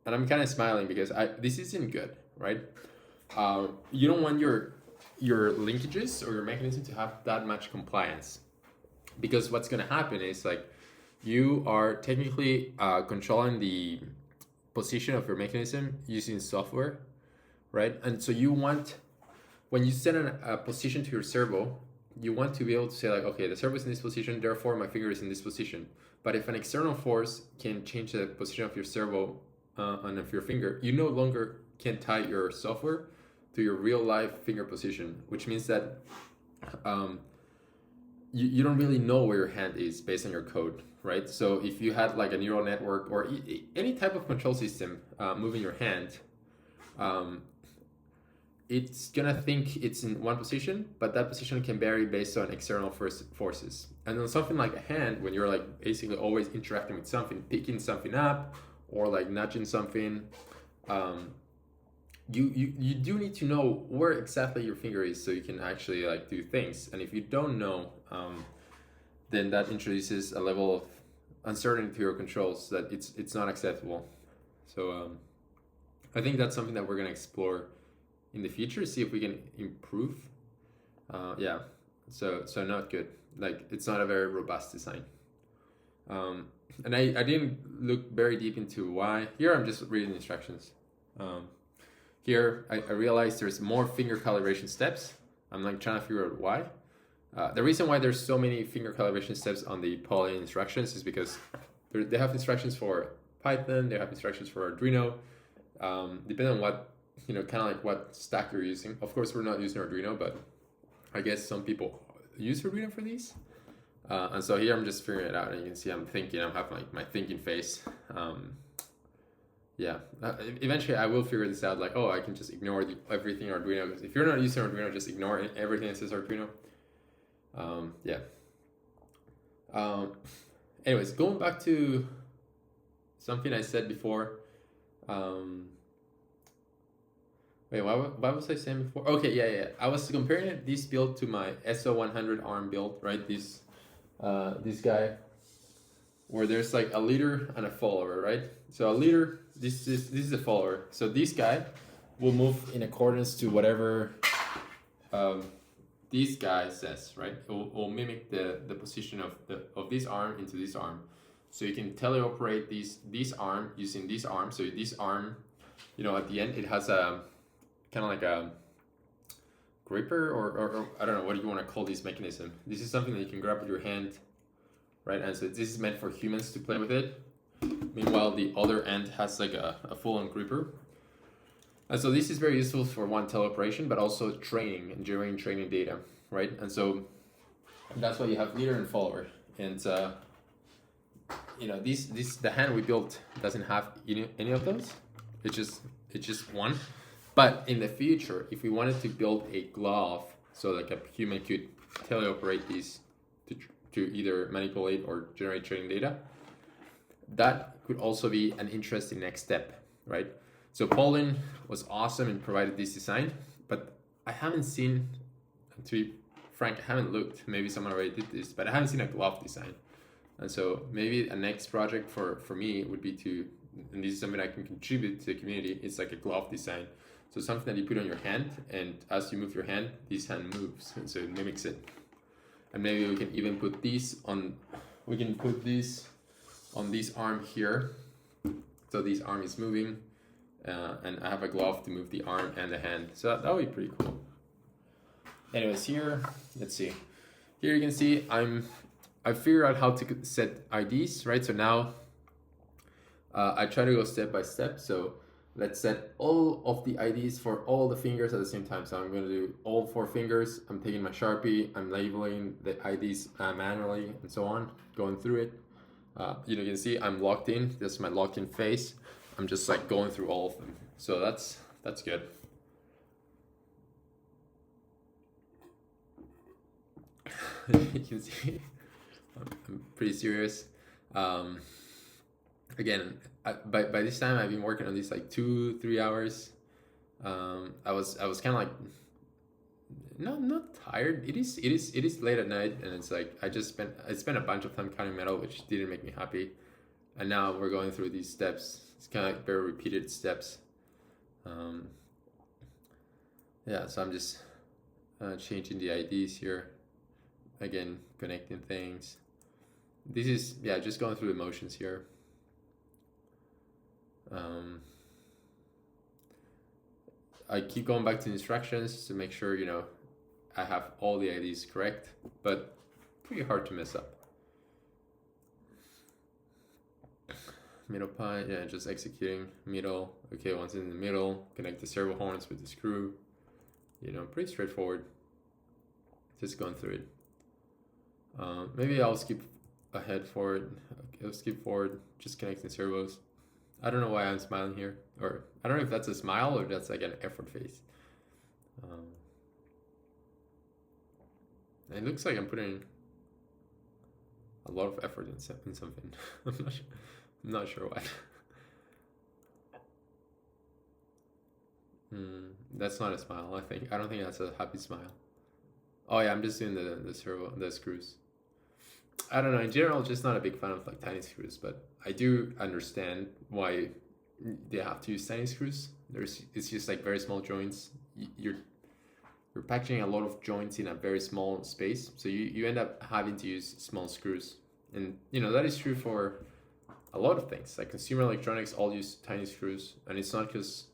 And I'm kind of smiling because this isn't good, right? You don't want your linkages or your mechanism to have that much compliance, because what's going to happen is like you are technically controlling the position of your mechanism using software, right? And so you want, when you set a position to your servo, you want to be able to say like, okay, the servo is in this position, therefore my finger is in this position. But if an external force can change the position of your servo and of your finger, you no longer can tie your software to your real life finger position, which means that you don't really know where your hand is based on your code, right? So if you had like a neural network or any type of control system moving your hand, it's gonna think it's in one position, but that position can vary based on external forces. And on something like a hand, when you're like basically always interacting with something, picking something up or like nudging something, you do need to know where exactly your finger is so you can actually like do things. And if you don't know, then that introduces a level of uncertainty to your controls that it's not acceptable. So I think that's something that we're gonna explore in the future, see if we can improve. Yeah, so not good. Like it's not a very robust design. And I didn't look very deep into why. Here I'm just reading the instructions. Here I realized there's more finger calibration steps. I'm like trying to figure out why. The reason why there's so many finger calibration steps on the Pollen instructions is because they have instructions for Python, they have instructions for Arduino, depending on what, kind of like what stack you're using. Of course, we're not using Arduino, but I guess some people use Arduino for these. And so here I'm just figuring it out, and you can see I'm having like my thinking face. Yeah, eventually I will figure this out, like, oh, I can just ignore everything Arduino, because if you're not using Arduino, just ignore everything that says Arduino. Yeah. Anyways, going back to something I said before. Wait, what was I saying before? Okay, yeah. I was comparing this build to my SO100 ARM build, right? This guy, where there's like a leader and a follower, right? So a leader, this is a follower. So this guy will move in accordance to whatever this guy says, right? It will mimic the position of this arm into this arm. So you can teleoperate this arm using this arm. So this arm, at the end, it has a kind of like a gripper or I don't know, what do you want to call this mechanism? This is something that you can grab with your hand, right? And so this is meant for humans to play with it. Meanwhile, the other end has like a full-on gripper. And so this is very useful for one, teleoperation, but also training and generating training data, right? And so that's why you have leader and follower. And the hand we built doesn't have any of those. It's just one. But in the future, if we wanted to build a glove, so like a human could teleoperate these to either manipulate or generate training data, that could also be an interesting next step, right? So Pollen was awesome and provided this design, but I haven't seen, to be frank, I haven't looked, maybe someone already did this, but I haven't seen a glove design. And so maybe a next project for me would be and this is something I can contribute to the community, it's like a glove design. So something that you put on your hand, and as you move your hand, this hand moves, and so it mimics it. And maybe we can even put this on this arm here. So this arm is moving, and I have a glove to move the arm and the hand. So that would be pretty cool. Anyways, here, let's see. Here you can see I figured out how to set IDs, right? So now I try to go step by step. So let's set all of the IDs for all the fingers at the same time. So I'm going to do all 4 fingers. I'm taking my Sharpie. I'm labeling the IDs manually and so on, going through it. You can see I'm locked in. This is my locked in face. I'm just like going through all of them. So that's good. You can see I'm pretty serious. Again, by this time I've been working on this like 2-3 hours. I was kind of like not tired. It is late at night, and it's like I spent a bunch of time cutting metal, which didn't make me happy. And now we're going through these steps. It's kind of like very repeated steps. Yeah, so I'm just changing the IDs here. Again, connecting things. This is just going through the motions here. I keep going back to the instructions to make sure I have all the IDs correct, but pretty hard to mess up. Middle pi, just executing middle. Okay, once in the middle, connect the servo horns with the screw. Pretty straightforward. Just going through it. Maybe I'll skip ahead forward. I'll skip forward, just connecting servos. I don't know why I'm smiling here, or I don't know if that's a smile or that's like an effort face. It looks like I'm putting a lot of effort in something. I'm not sure what. That's not a smile. I don't think that's a happy smile. Oh yeah, I'm just doing the servo, the screws. I don't know. In general, just not a big fan of like tiny screws, but I do understand why they have to use tiny screws. It's just like very small joints. You're packaging a lot of joints in a very small space, so you end up having to use small screws, and that is true for a lot of things. Like consumer electronics all use tiny screws, and it's not because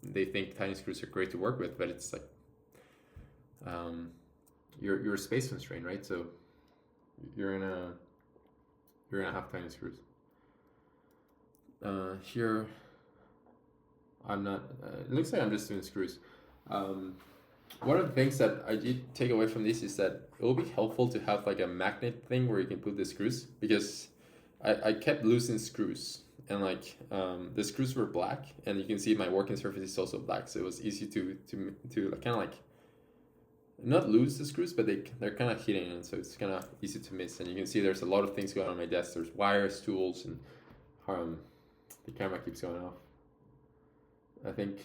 they think tiny screws are great to work with, but it's like you're space constrained, right? So you're gonna have tiny screws. Here, I'm not. It looks like I'm just doing screws. One of the things that I did take away from this is that it will be helpful to have like a magnet thing where you can put the screws, because I kept losing screws, and like the screws were black, and you can see my working surface is also black, so it was easy to kind of like not lose the screws, but they're kind of hidden, and so it's kind of easy to miss. And you can see there's a lot of things going on my desk. There's wires, tools, and the camera keeps going off. I think.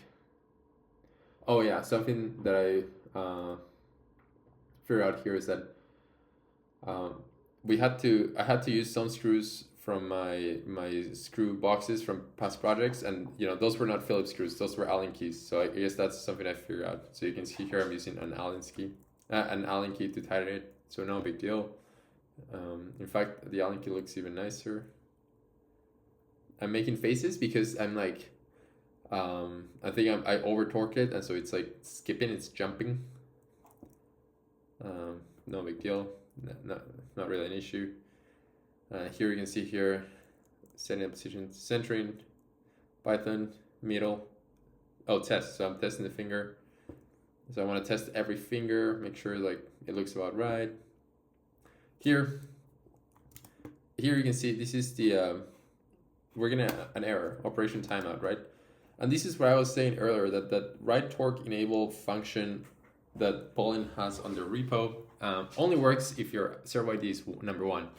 Oh yeah, something that I figured out here is that I had to use some screws from my screw boxes from past projects, and those were not Phillips screws, those were Allen keys. So I guess that's something I figured out. So you can see here I'm using an Allen key to tighten it, so no big deal. In fact, the Allen key looks even nicer. I'm making faces because I'm like I think I over torqued it, and so it's like skipping, it's jumping. No big deal, not really an issue. Here you can see here, setting up position, centering, Python, middle. Oh, test. So I'm testing the finger. So I want to test every finger, make sure like it looks about right. Here you can see this is the we're gonna an error, operation timeout, right? And this is what I was saying earlier, that write torque enable function that Pollen has on the repo only works if your servo ID is number 1.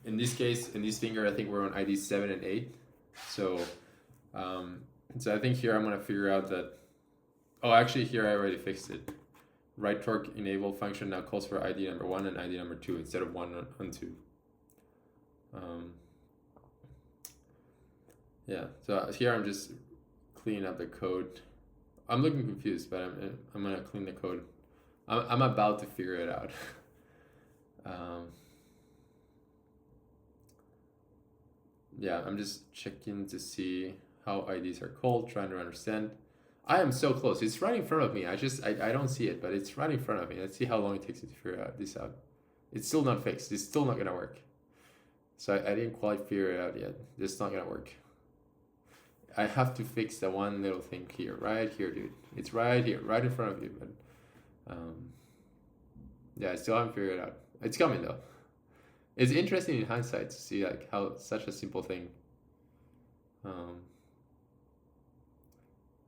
In this case, in this finger, I think we're on ID 7 and 8. So I think here I'm gonna figure out that. Oh, actually, here I already fixed it. Write torque enable function now calls for ID number 1 and ID number 2 instead of 1 and 2. Yeah, so here I'm just cleaning up the code. I'm looking confused, but I'm gonna clean the code. I'm about to figure it out. Yeah, I'm just checking to see how IDs are called, trying to understand. I am so close. It's right in front of me. I don't see it, but it's right in front of me. Let's see how long it takes me to figure this out. It's still not fixed. It's still not gonna work. So I didn't quite figure it out yet. It's not gonna work. I have to fix the one little thing here, right here, dude. It's right here, right in front of you. But yeah, I still haven't figured it out. It's coming though. It's interesting in hindsight to see like how such a simple thing.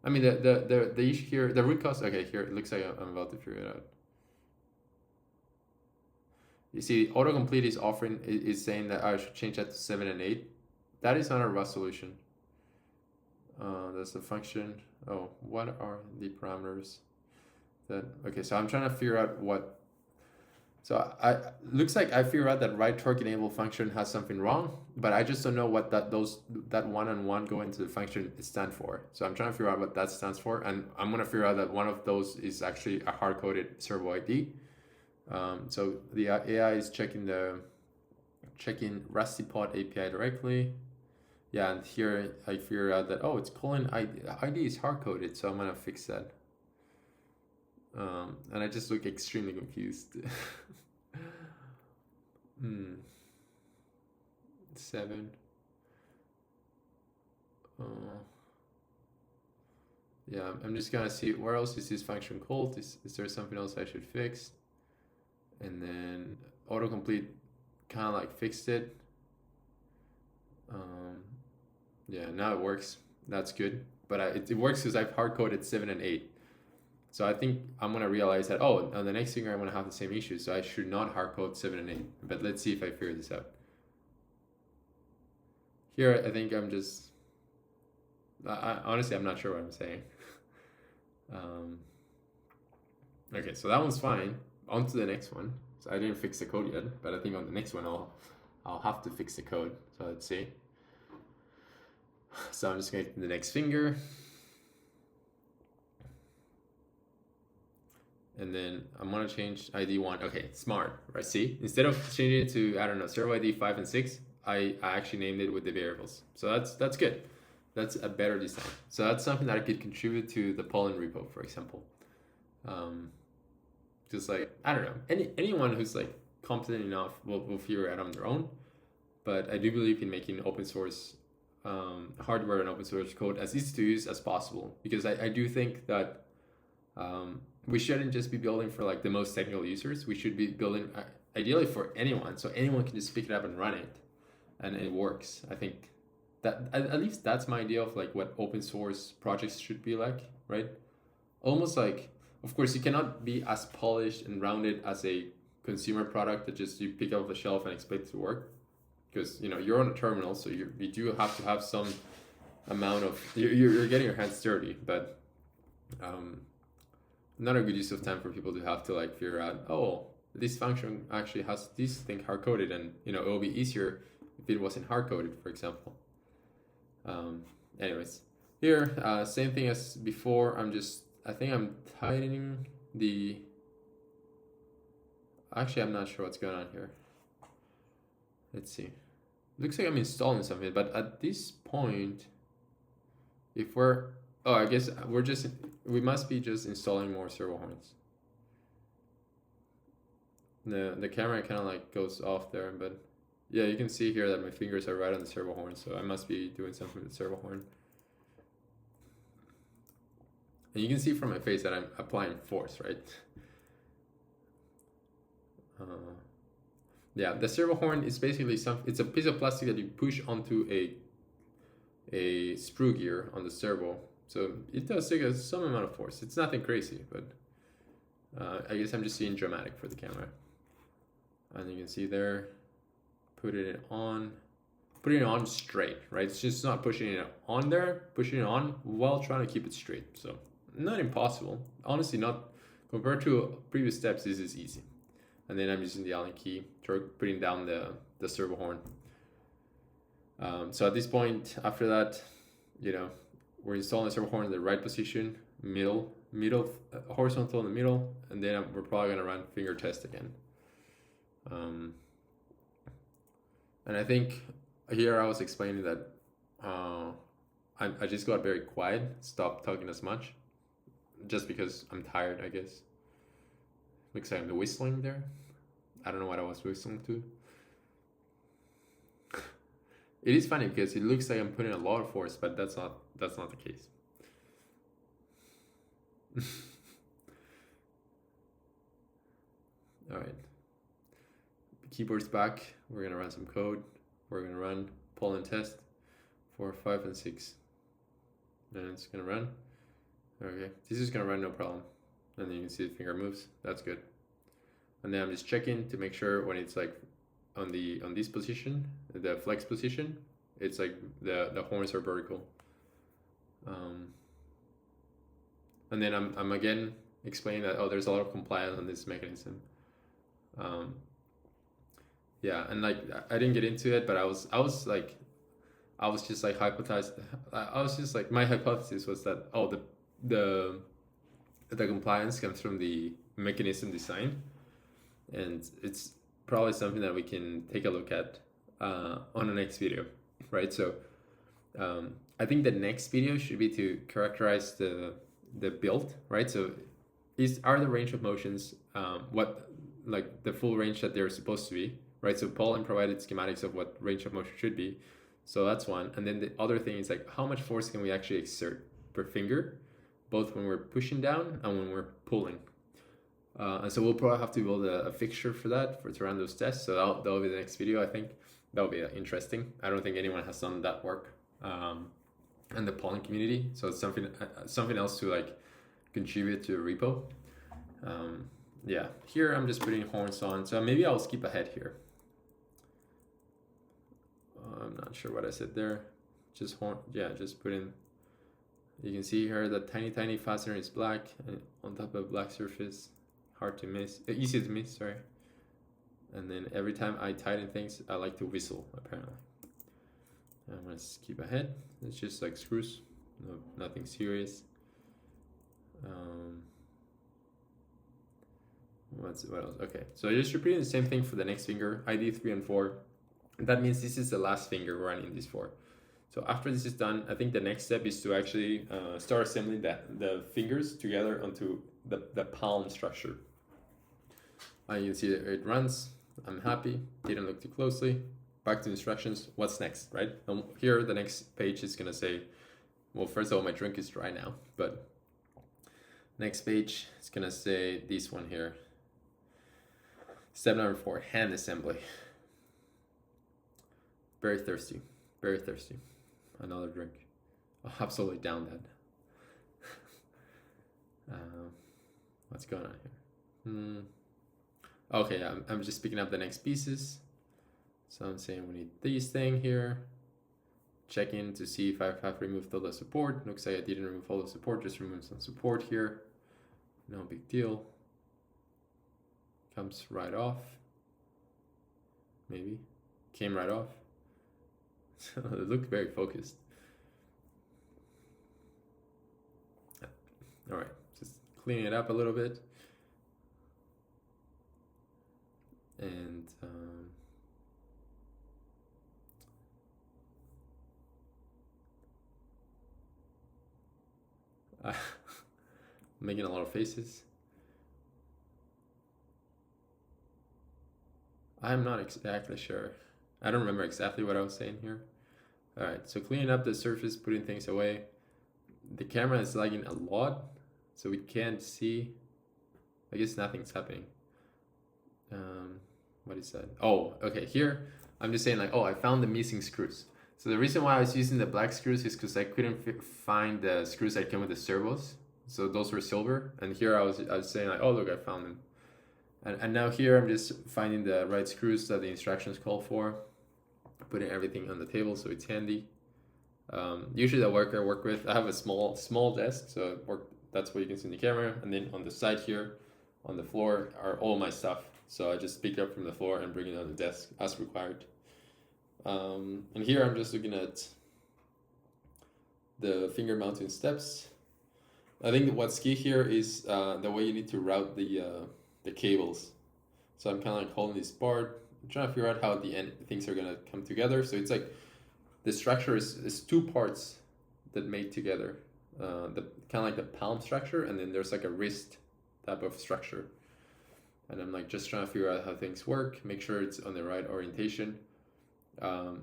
I mean the issue here, the root cause. Okay, here it looks like I'm about to figure it out. You see, autocomplete is saying that I should change that to 7 and 8. That is not a Rust solution. That's the function. Oh, what are the parameters? Okay, so I'm trying to figure out what. So looks like I figured out that write torque enable function has something wrong, but I just don't know what that 1 and 1 go into the function stand for. So I'm trying to figure out what that stands for, and I'm gonna figure out that one of those is actually a hard-coded servo ID. So the AI is checking RustyPod API directly. Yeah, and here I figure out that, it's calling ID is hard-coded, so I'm gonna fix that. And I just look extremely confused. 7. Yeah, I'm just gonna see where else is this function called. Is there something else I should fix? And then autocomplete kind of like fixed it. Yeah, now it works. That's good. But it works because I've hard-coded 7 and 8. So I think I'm going to realize that, on the next finger I'm going to have the same issue. So I should not hard-code 7 and 8. But let's see if I figure this out. Here, I think I'm just... honestly, I'm not sure what I'm saying. Okay, so that one's fine. On to the next one. So I didn't fix the code yet, but I think on the next one I'll have to fix the code. So let's see. So I'm just going to the next finger. And then I'm gonna change ID 1. Okay, smart, right? See, instead of changing it to, I don't know, servo ID 5 and 6, I actually named it with the variables. So that's good. That's a better design. So that's something that I could contribute to the Pollen repo, for example. Just like, I don't know, anyone who's like competent enough will figure it out on their own. But I do believe in making open source hardware and open source code as easy to use as possible, because I do think that we shouldn't just be building for like the most technical users. We should be building ideally for anyone, so anyone can just pick it up and run it, and it works. I think that at least that's my idea of like what open source projects should be like, right? Almost like, of course, you cannot be as polished and rounded as a consumer product that just you pick up off the shelf and expect it to work, because you know you're on a terminal, so you do have to have some amount of you're getting your hands dirty, but not a good use of time for people to have to like figure out, oh, this function actually has this thing hard coded, and you know it will be easier if it wasn't hard coded, for example. Anyways, here same thing as before. I think I'm tightening the. Actually, I'm not sure what's going on here. Let's see. Looks like I'm installing something, but at this point, if we're, oh, I guess we must be just installing more servo horns. The camera kind of like goes off there, but yeah, you can see here that my fingers are right on the servo horn, so I must be doing something with the servo horn. And you can see from my face that I'm applying force, right? Yeah, the servo horn is basically it's a piece of plastic that you push onto a sprue gear on the servo. So it does take some amount of force. It's nothing crazy, but I guess I'm just being dramatic for the camera. And you can see there, putting it on straight, right? It's just not pushing it on there, pushing it on while trying to keep it straight. So not impossible. Honestly, not compared to previous steps, this is easy. And then I'm using the Allen key, putting down the servo horn. So at this point, after that, you know, we're installing the servo horn in the right position, middle, horizontal in the middle, and then we're probably gonna run finger test again. And I think here I was explaining that I just got very quiet, stopped talking as much, just because I'm tired, I guess. Looks like I'm whistling there. I don't know what I was whistling to. It is funny because it looks like I'm putting a lot of force, but that's not the case. All right. Keyboard's back. We're gonna run some code. We're gonna run Pollen test 4, 5, and 6. And it's gonna run. Okay, this is gonna run no problem. And then you can see the finger moves. That's good. And then I'm just checking to make sure when it's like on this position, the flex position, it's like the horns are vertical. And then I'm again explaining that, oh, there's a lot of compliance on this mechanism. Yeah, and like I didn't get into it, but I was just like my hypothesis was that, oh, the compliance comes from the mechanism design, and it's probably something that we can take a look at on the next video, right? So I think the next video should be to characterize the build, right? So are the range of motions what like the full range that they're supposed to be, right? So Pollen provided schematics of what range of motion should be, so that's one. And then the other thing is like, how much force can we actually exert per finger, both when we're pushing down and when we're pulling. And so we'll probably have to build a fixture for that, to run those tests. So that'll be the next video. I think that'll be interesting. I don't think anyone has done that work in the Pollen community. So it's something else to like contribute to a repo. Yeah, here I'm just putting horns on. So maybe I'll skip ahead here. I'm not sure what I said there. Just horn. Yeah, just putting You can see here the tiny fastener is black and on top of black surface, hard to miss, easy to miss, sorry. And then every time I tighten things, I like to whistle, apparently. I'm gonna skip ahead. It's just like screws, nothing serious. What else? Okay, so just repeating the same thing for the next finger, ID 3 and 4. That means this is the last finger we're running this for. So after this is done, I think the next step is to actually start assembling the fingers together onto the palm structure. You can see that it runs. I'm happy. Didn't look too closely. Back to instructions. What's next, right? Here, the next page is gonna say, well, first of all, my drink is dry now, but next page is gonna say this one here. Step number 4, hand assembly. Very thirsty, very thirsty. Another drink. I'll absolutely down that. What's going on here? Okay, yeah, I'm just picking up the next pieces. So I'm saying we need this thing here. Check in to see if I have removed all the support. Looks like I didn't remove all the support, just removed some support here. No big deal. Comes right off. Maybe. Came right off. It looked very focused. All right, just cleaning it up a little bit. And making a lot of faces. I'm not exactly sure. I don't remember exactly what I was saying here. All right, so cleaning up the surface, putting things away. The camera is lagging a lot, so we can't see. I guess nothing's happening. What is that? Oh, okay, here I'm just saying like, oh, I found the missing screws. So the reason why I was using the black screws is because I couldn't find the screws that came with the servos. So those were silver, and here I was saying like, oh look, I found them. And now here I'm just finding the right screws that the instructions call for, putting everything on the table so it's handy. Usually the work I work with, I have a small desk, so that's what you can see in the camera, and then on the side here, on the floor are all my stuff. So I just pick up from the floor and bring it on the desk as required. And here I'm just looking at the finger mounting steps. I think what's key here is the way you need to route the cables. So I'm kind of like holding this part, I'm trying to figure out how at the end things are gonna come together. So it's like the structure is 2 parts that made together. The kind of like the palm structure, and then there's like a wrist type of structure. And I'm like just trying to figure out how things work, make sure it's on the right orientation.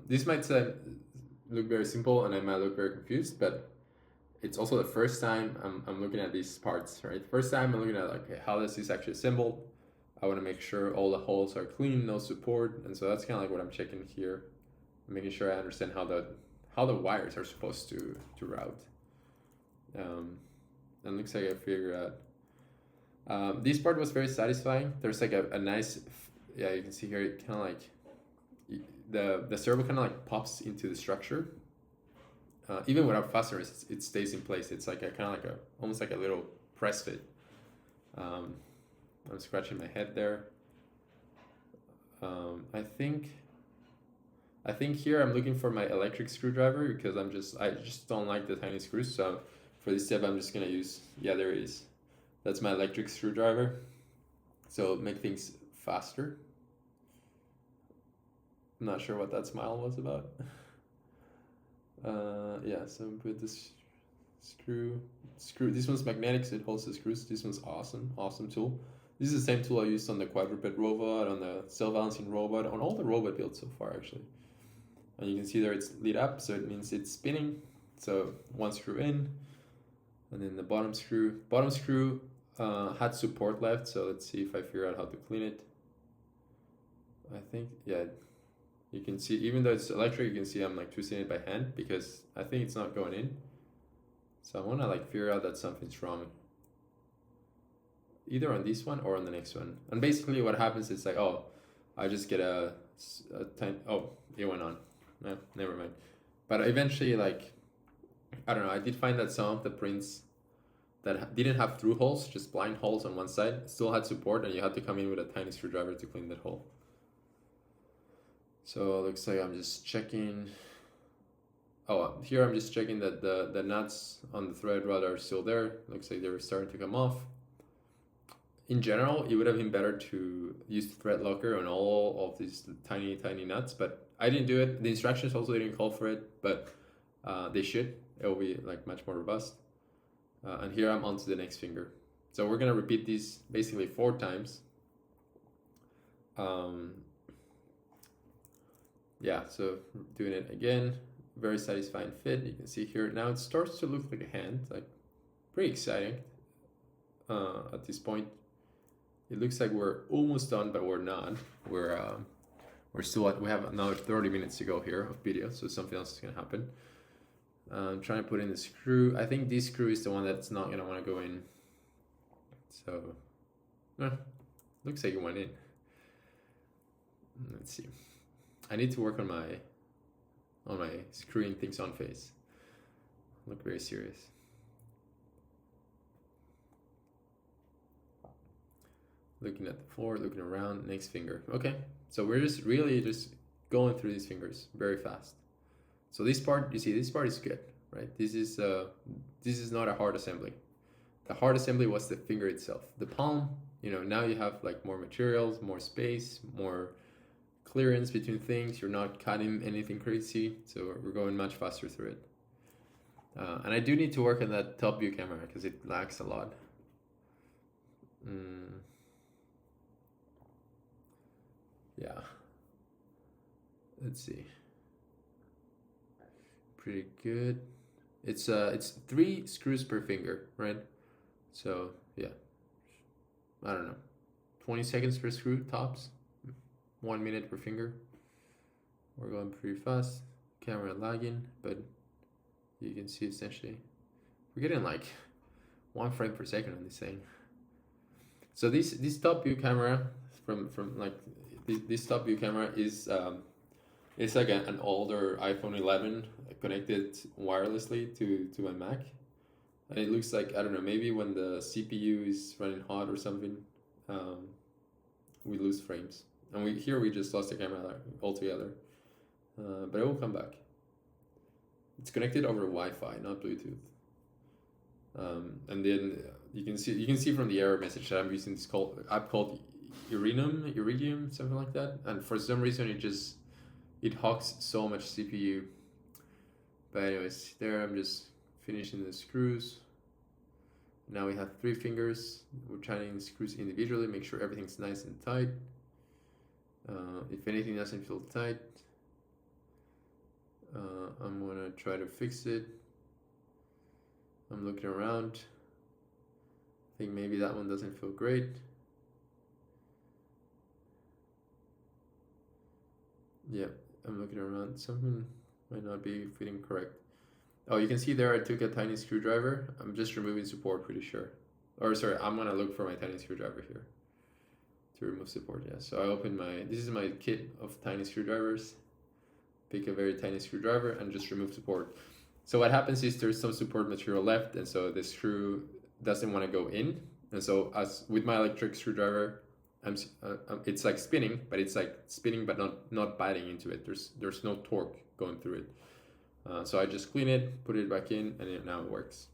This might look very simple, and I might look very confused, but it's also the first time I'm looking at these parts, right? First time I'm looking at like, okay, how is this actually assembled? I want to make sure all the holes are clean, no support, and so that's kind of like what I'm checking here, making sure I understand how the wires are supposed to route. And looks like I figured out. This part was very satisfying. There's like a nice, yeah, you can see here, it kind of like the servo kind of like pops into the structure. Even without fasteners, it stays in place. It's like a kind of like almost like a little press fit. I'm scratching my head there. I think here I'm looking for my electric screwdriver because I just don't like the tiny screws. So for this step, I'm just gonna use, yeah, there it is. That's my electric screwdriver. So make things faster. I'm not sure what that smile was about. Yeah, so put this screw. This one's magnetic, so it holds the screws. This one's awesome tool. This is the same tool I used on the quadruped robot, on the self-balancing robot, on all the robot builds so far actually. And you can see there it's lit up, so it means it's spinning. So 1 screw in, and then the bottom screw. Bottom screw had support left, so let's see if I figure out how to clean it. I think, yeah, you can see, even though it's electric, you can see I'm like twisting it by hand because I think it's not going in. So I want to like figure out that something's wrong, either on this one or on the next one. And basically what happens is like, oh, I just get a tiny, oh, it went on. No, never mind. But eventually, like, I don't know, I did find that some of the prints that didn't have through holes, just blind holes on one side, still had support, and you had to come in with a tiny screwdriver to clean that hole. So it looks like I'm just checking. Oh, here I'm just checking that the nuts on the thread rod are still there. Looks like they're starting to come off. In general, it would have been better to use the thread locker on all of these tiny nuts, but I didn't do it. The instructions also didn't call for it, but they should. It will be like much more robust. And here I'm onto the next finger. So we're gonna repeat these basically 4 times. Yeah, so doing it again, very satisfying fit. You can see here now it starts to look like a hand, like pretty exciting. At this point, it looks like we're almost done, but we're not. We're still we have another 30 minutes to go here of video, so something else is gonna happen. I'm trying to put in the screw. I think this screw is the one that's not gonna want to go in. So, looks like it went in. Let's see. I need to work on my screwing things on phase. Look very serious. Looking at the floor, looking around, next finger. Okay, so we're just really just going through these fingers very fast. So this part, you see, this part is good, right? This is not a hard assembly. The hard assembly was the finger itself. The palm, you know, now you have like more materials, more space, more clearance between things. You're not cutting anything crazy, so we're going much faster through it. And I do need to work on that top view camera because it lags a lot. Yeah. Let's see. Pretty good. It's 3 screws per finger, right? So yeah, I don't know, 20 seconds per screw tops, 1 minute per finger. We're going pretty fast. Camera lagging, but you can see essentially we're getting like 1 frame per second on this thing. So this top view camera from like this top view camera is it's like an older iPhone 11 connected wirelessly to my Mac, and it looks like, I don't know, maybe when the CPU is running hot or something, we lose frames, and we just lost the camera altogether, but it will come back. It's connected over Wi-Fi, not Bluetooth, and then you can see from the error message that I'm using this app called Iridium, something like that, and for some reason it hogs so much CPU. But anyways, there I'm just finishing the screws. Now we have 3 fingers. We're tightening the screws individually, make sure everything's nice and tight. If anything doesn't feel tight, I'm gonna try to fix it. I'm looking around. I think maybe that one doesn't feel great. Yeah, I'm looking around. Something might not be fitting correct. Oh, you can see there I took a tiny screwdriver. I'm just removing support, pretty sure. Or sorry, I'm gonna look for my tiny screwdriver here to remove support. Yeah, so I open this is my kit of tiny screwdrivers. Pick a very tiny screwdriver and just remove support. So what happens is there's some support material left, and so the screw doesn't want to go in. And so as with my electric screwdriver, it's like spinning, but it's like spinning but not biting into it. There's no torque going through it. So I just clean it, put it back in, and now it works.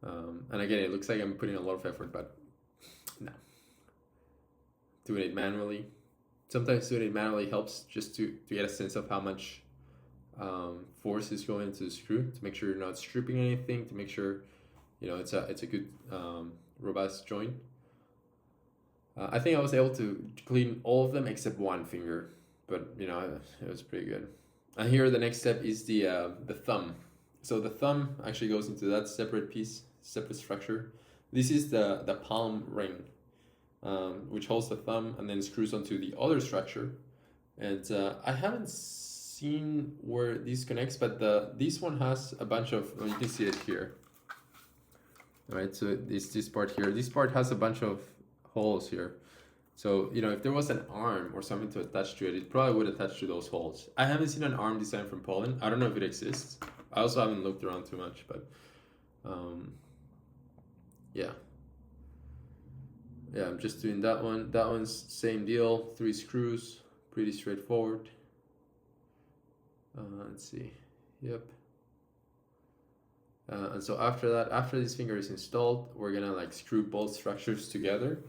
And again, it looks like I'm putting a lot of effort, but no. Doing it manually. Sometimes doing it manually helps just to get a sense of how much force is going into the screw, to make sure you're not stripping anything, to make sure, you know, it's a good robust joint. I think I was able to clean all of them except 1 finger, but you know, it was pretty good. And here the next step is the thumb. So the thumb actually goes into that separate piece, separate structure. This is the palm ring, which holds the thumb and then screws onto the other structure. And I haven't seen where this connects, but this one has a bunch of, you can see it here. All right, so this part here, this part has a bunch of holes here. So, you know, if there was an arm or something to attach to it, it probably would attach to those holes. I haven't seen an arm design from Pollen. I don't know if it exists. I also haven't looked around too much, but yeah. Yeah, I'm just doing that one. That one's same deal, 3 screws, pretty straightforward. Let's see, yep. And so after that, after this finger is installed, we're gonna like screw both structures together.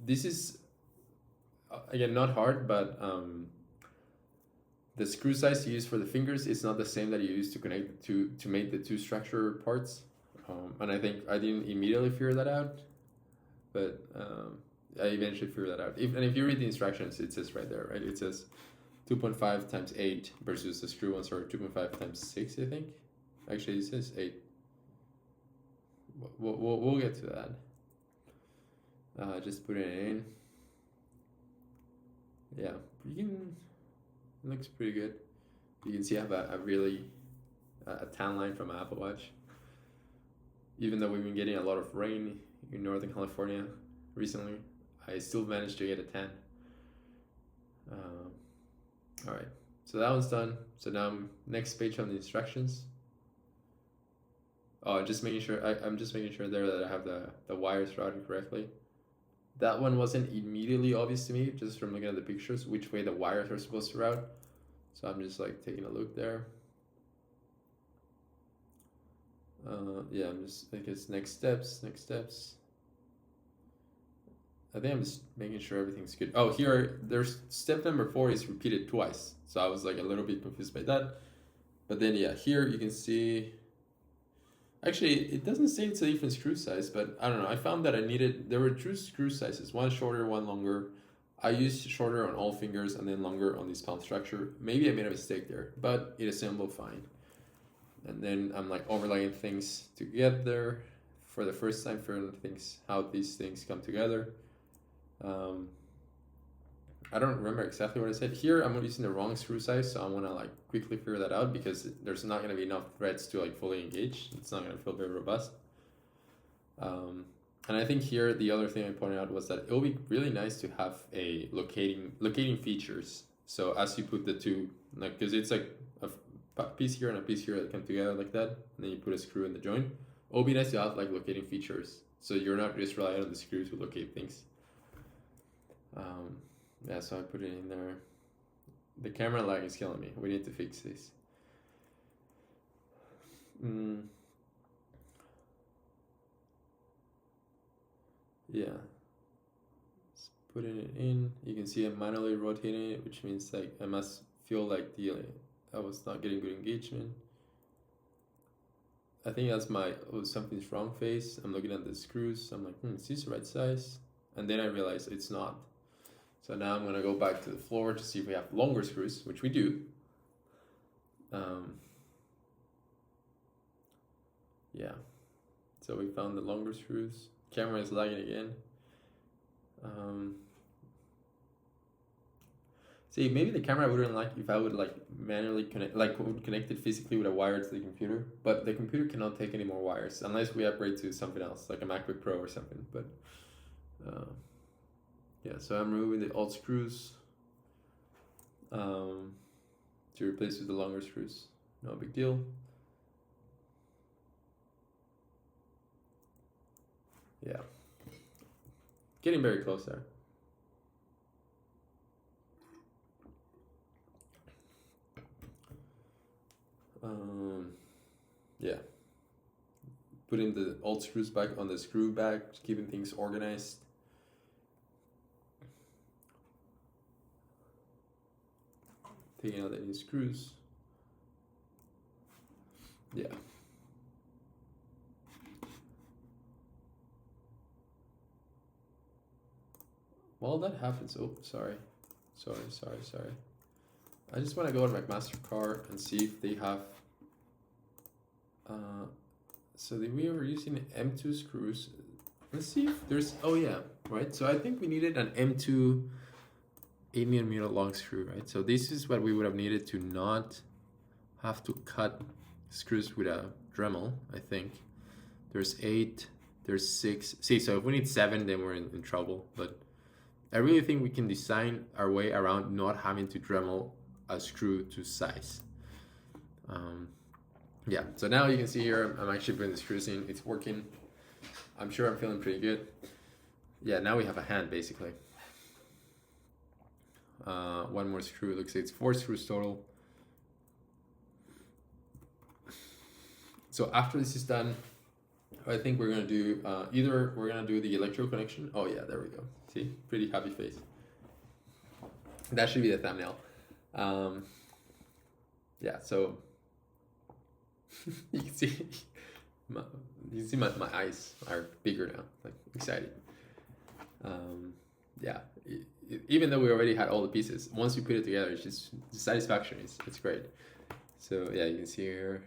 This is, again, not hard, but the screw size you use for the fingers is not the same that you use to connect to make the 2 structure parts. And I think I didn't immediately figure that out, but I eventually figured that out. If you read the instructions, it says right there, right? It says 2.5 times 8 versus the screw ones are 2.5 times 6, I think. Actually, it says 8. We'll get to that. Just put it in. Yeah, you can. It looks pretty good. You can see I have a really tan line from my Apple Watch. Even though we've been getting a lot of rain in Northern California recently, I still managed to get a tan. All right, so that one's done. So now next page on the instructions. Oh, just making sure I'm just making sure there that I have the wires routed correctly. That one wasn't immediately obvious to me just from looking at the pictures which way the wires are supposed to route. So I'm just like taking a look there. Yeah, I'm just, I guess next steps. I think I'm just making sure everything's good. Oh, here, there's step number 4 is repeated twice. So I was like a little bit confused by that. But then yeah, here you can see, actually it doesn't say it's a different screw size, but I don't know. I found that there were 2 screw sizes, one shorter, one longer. I used shorter on all fingers and then longer on this palm structure. Maybe I made a mistake there, but it assembled fine. And then I'm like overlaying things together for the first time, figuring things, how these things come together. I don't remember exactly what I said. Here I'm using the wrong screw size, so I want to like quickly figure that out because there's not going to be enough threads to like fully engage. It's not going to feel very robust. And I think here the other thing I pointed out was that it will be really nice to have a locating features. So as you put the 2, like, because it's like a piece here and a piece here that come together like that, and then you put a screw in the joint. It will be nice to have like locating features, so you're not just relying on the screw to locate things. Yeah, so I put it in there. The camera lag is killing me. We need to fix this. Yeah. Just putting it in. You can see I'm manually rotating it, which means like I must feel like I was not getting good engagement. I think that's something's wrong face. I'm looking at the screws. I'm like, is this the right size? And then I realize it's not. So now I'm gonna go back to the floor to see if we have longer screws, which we do. Yeah. So we found the longer screws. Camera is lagging again. See, maybe the camera wouldn't like if I would like manually connect it physically with a wire to the computer, but the computer cannot take any more wires unless we upgrade to something else, like a MacBook Pro or something. But yeah, so I'm removing the old screws to replace with the longer screws. No big deal. Yeah, getting very close there. Yeah, putting the old screws back on the screw bag, keeping things organized. Taking out any screws. Yeah. While that happens, oh, sorry. I just want to go on my MasterCard and see if they have. So we were using M2 screws. Let's see if there's. Oh yeah, right. So I think we needed an M2 8mm long screw, right? So this is what we would have needed to not have to cut screws with a Dremel. I think there's 8, there's 6. See, so if we need 7, then we're in trouble. But I really think we can design our way around not having to Dremel a screw to size. Yeah, so now you can see here, I'm actually putting the screws in. It's working. I'm sure I'm feeling pretty good. Yeah, now we have a hand basically. One more screw. Looks like it's 4 screws total. So after this is done, I think we're gonna do either we're gonna do the electrical connection. Oh yeah, there we go. See, pretty happy face. That should be the thumbnail. Yeah, so you can see my eyes are bigger now, like excited. Yeah, even though we already had all the pieces, once you put it together, it's just the satisfaction. It's great. So yeah, you can see here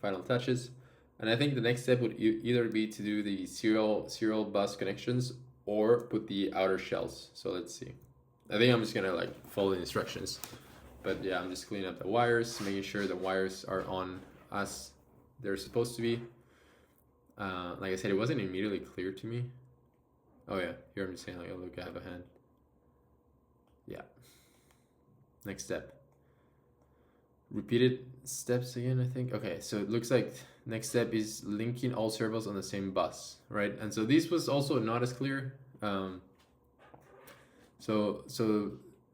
final touches, and I think the next step would either be to do the serial bus connections or put the outer shells. So let's see. I think I'm just gonna like follow the instructions. But yeah, I'm just cleaning up the wires, making sure the wires are on as they're supposed to be. Like I said, it wasn't immediately clear to me. Oh yeah, here I'm just saying like, oh look, I have a hand. Yeah. Next step. Repeated steps again, I think. Okay, so it looks like next step is linking all servos on the same bus, right? And so this was also not as clear. So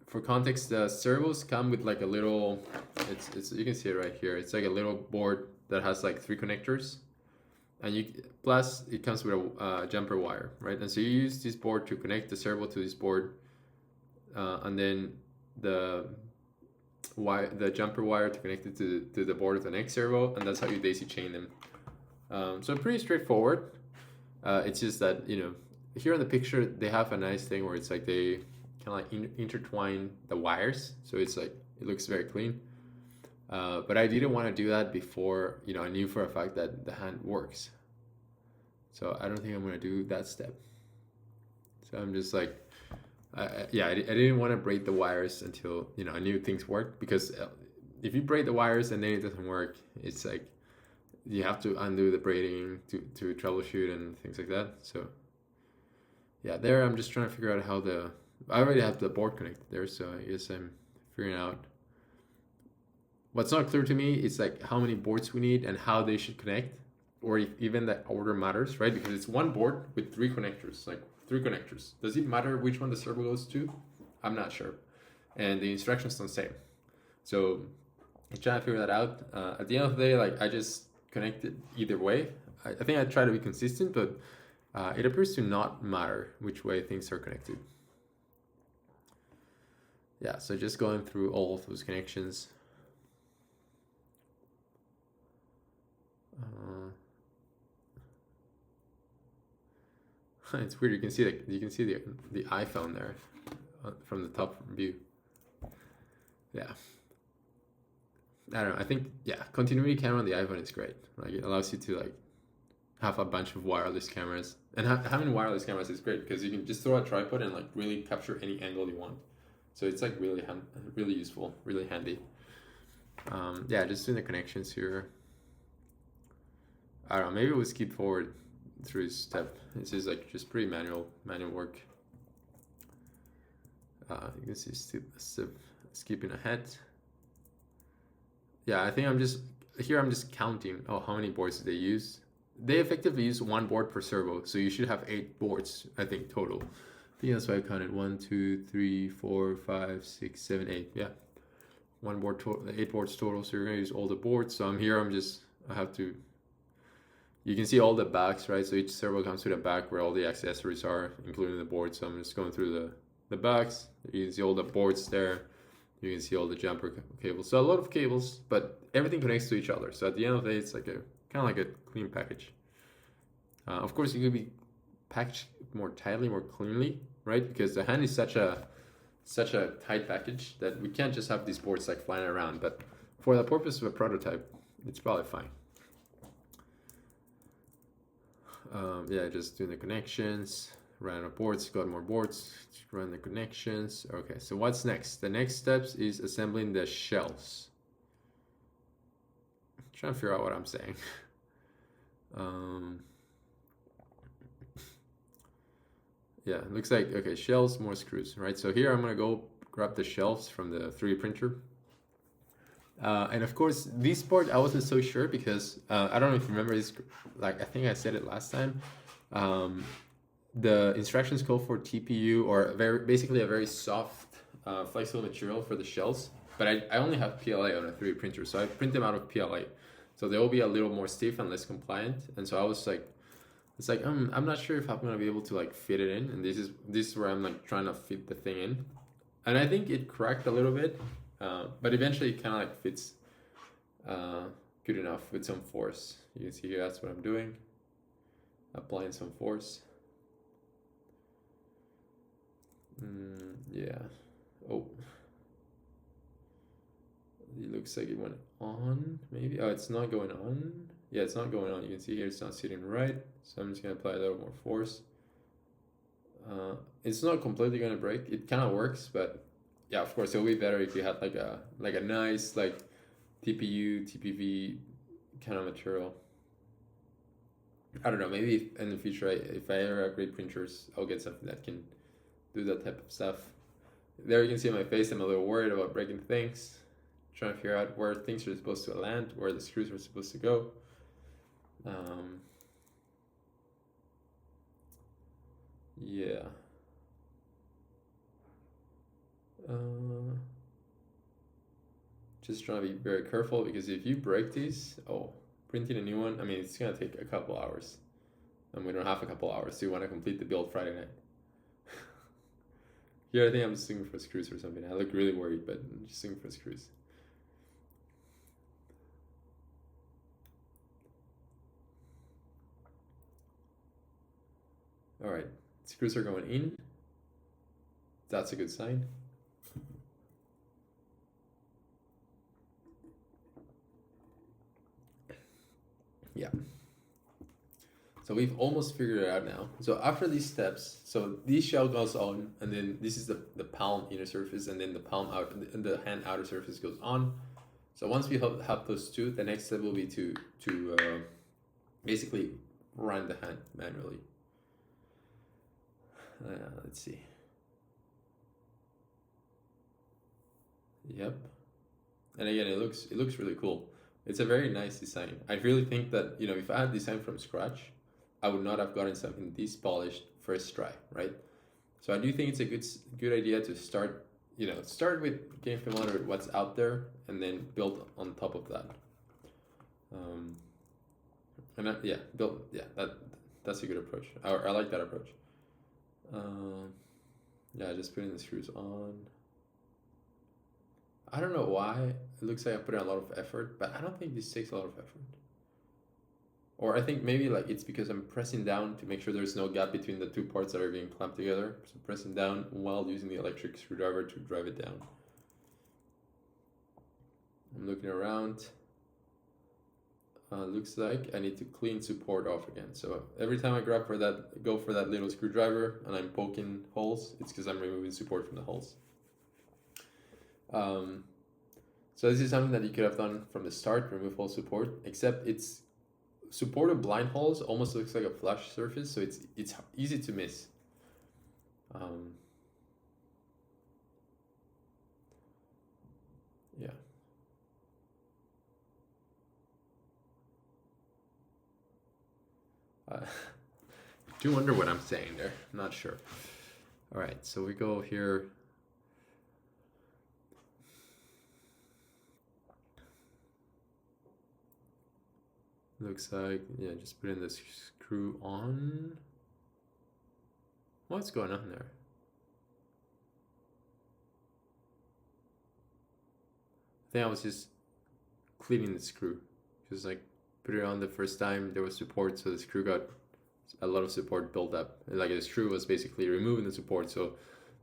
for context, the servos come with like a little, it's you can see it right here. It's like a little board that has like 3 connectors, and plus it comes with a jumper wire, right? And so you use this board to connect the servo to this board, and then the jumper wire to connect it to the board of the next servo, and that's how you daisy chain them. So pretty straightforward. It's just that, you know, here in the picture they have a nice thing where it's like they kind of like intertwine the wires, so it's like it looks very clean. But I didn't want to do that before, you know, I knew for a fact that the hand works. So I don't think I'm going to do that step. So I'm just like, I didn't want to braid the wires until, you know, I knew things worked, because if you braid the wires and then it doesn't work, it's like you have to undo the braiding to troubleshoot and things like that. So yeah, there I'm just trying to figure out how I already have the board connected there, so I guess I'm figuring out. What's not clear to me is like how many boards we need and how they should connect, or if even the order matters, right? Because it's one board with 3 connectors, like 3 connectors. Does it matter which one the servo goes to? I'm not sure. And the instructions don't say. So I'm trying to figure that out. At the end of the day, like I just connected either way. I think I try to be consistent, but it appears to not matter which way things are connected. Yeah, so just going through all of those connections. It's weird. You can see the iPhone there from the top view. Yeah. I don't know. I think continuity camera on the iPhone is great. Like it allows you to like have a bunch of wireless cameras, and having wireless cameras is great because you can just throw a tripod and like really capture any angle you want. So it's like really useful, really handy. Yeah, just doing the connections here. I don't know. Maybe we'll skip forward through this step. This is like just pretty manual work. You can see skipping ahead. Yeah, I think I'm just counting. Oh, how many boards did they use? They effectively use 1 board per servo, so you should have 8 boards, I think, total. I think that's why I counted 1, 2, 3, 4, 5, 6, 7, 8. Yeah, 1 board total, 8 boards total. So you're gonna use all the boards. So I have to. You can see all the backs, right? So each servo comes with a back where all the accessories are, including the board. So I'm just going through the backs. You can see all the boards there. You can see all the jumper cables. So a lot of cables, but everything connects to each other. So at the end of the day, it's like kind of like a clean package. Of course, it could be packaged more tightly, more cleanly, right? Because the hand is such a tight package that we can't just have these boards like flying around. But for the purpose of a prototype, it's probably fine. Yeah, just doing the connections, run out of boards, got more boards, run the connections. Okay, so what's next? The next steps is assembling the shells. I'm trying to figure out what I'm saying. Yeah, it looks like, okay, shells, more screws, right? So here I'm gonna go grab the shelves from the 3D printer. And of course, this part I wasn't so sure because I don't know if you remember this. Like I think I said it last time. Um, the instructions call for TPU or basically a very soft, flexible material for the shells. But I only have PLA on a 3D printer, so I print them out of PLA. So they will be a little more stiff and less compliant. And so I was like, it's like I'm not sure if I'm gonna be able to like fit it in. And this is where I'm like trying to fit the thing in. And I think it cracked a little bit, but eventually it kind of like fits good enough with some force. You can see here that's what I'm doing, applying some force. Yeah. Oh, it looks like it went on. Maybe. Oh, it's not going on. Yeah, it's not going on. You can see here it's not sitting right. So I'm just gonna apply a little more force. It's not completely gonna break. It kind of works, but yeah, of course, it'll be better if you had like a nice like TPU, TPV kind of material. I don't know. Maybe in the future, if I ever upgrade printers, I'll get something that can do that type of stuff. There you can see on my face, I'm a little worried about breaking things. Trying to figure out where things are supposed to land, where the screws are supposed to go. Yeah. Just trying to be very careful because if you break these, printing a new one, I mean, it's gonna take a couple hours. And we don't have a couple hours, so you want to complete the build Friday night. Here, I think I'm just looking for screws or something. I look really worried, but I'm just looking for screws. All right, screws are going in. That's a good sign. Yeah. So we've almost figured it out now. So after these steps, so this shell goes on, and then this is the palm inner surface, and then the palm out, and the hand outer surface goes on. So once we have those two, the next step will be to basically run the hand manually. Let's see. Yep. And again, it looks really cool. It's a very nice design. I really think that, you know, if I had designed from scratch, I would not have gotten something this polished first try, right? So I do think it's a good idea to start with getting familiar with what's out there and then build on top of that. That's a good approach. I like that approach. Just putting the screws on. I don't know why it looks like I put in a lot of effort, but I don't think this takes a lot of effort. Or I think maybe like it's because I'm pressing down to make sure there's no gap between the two parts that are being clamped together. So pressing down while using the electric screwdriver to drive it down. I'm looking around. Looks like I need to clean support off again. So every time I go for that little screwdriver and I'm poking holes, it's because I'm removing support from the holes. So this is something that you could have done from the start, remove all support, except it's support of blind holes almost looks like a flush surface, so it's easy to miss. Yeah. Do wonder what I'm saying there. I'm not sure. All right, so we go here. Looks like, just putting the screw on. What's going on there? I think I was just cleaning the screw. Just like put it on the first time, there was support, so the screw got a lot of support built up. Like the screw was basically removing the support, so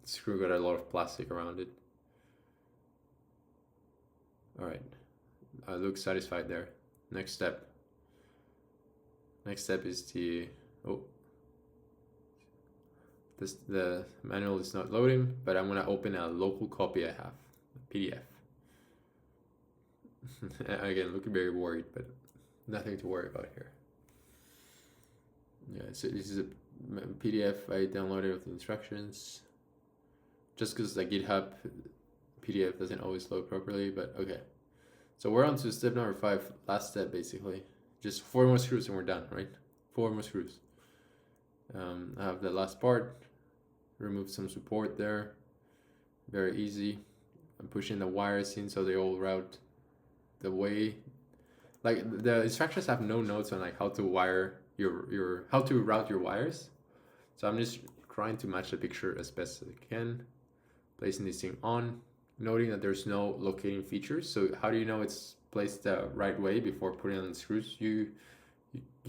the screw got a lot of plastic around it. All right, I look satisfied there. Next step. Next step is the manual is not loading, but I'm gonna open a local copy I have, a PDF. Again, looking very worried, but nothing to worry about here. Yeah, so this is a PDF I downloaded with the instructions. Just because the GitHub PDF doesn't always load properly, but okay. So we're on to step number 5, last step basically. Just 4 more screws and we're done, right? 4 more screws. I have the last part. Remove some support there. Very easy. I'm pushing the wires in so they all route the way. Like the instructions have no notes on like how to wire your how to route your wires. So I'm just trying to match the picture as best as I can. Placing this thing on, noting that there's no locating features. So how do you know it's placed the right way before putting on the screws? You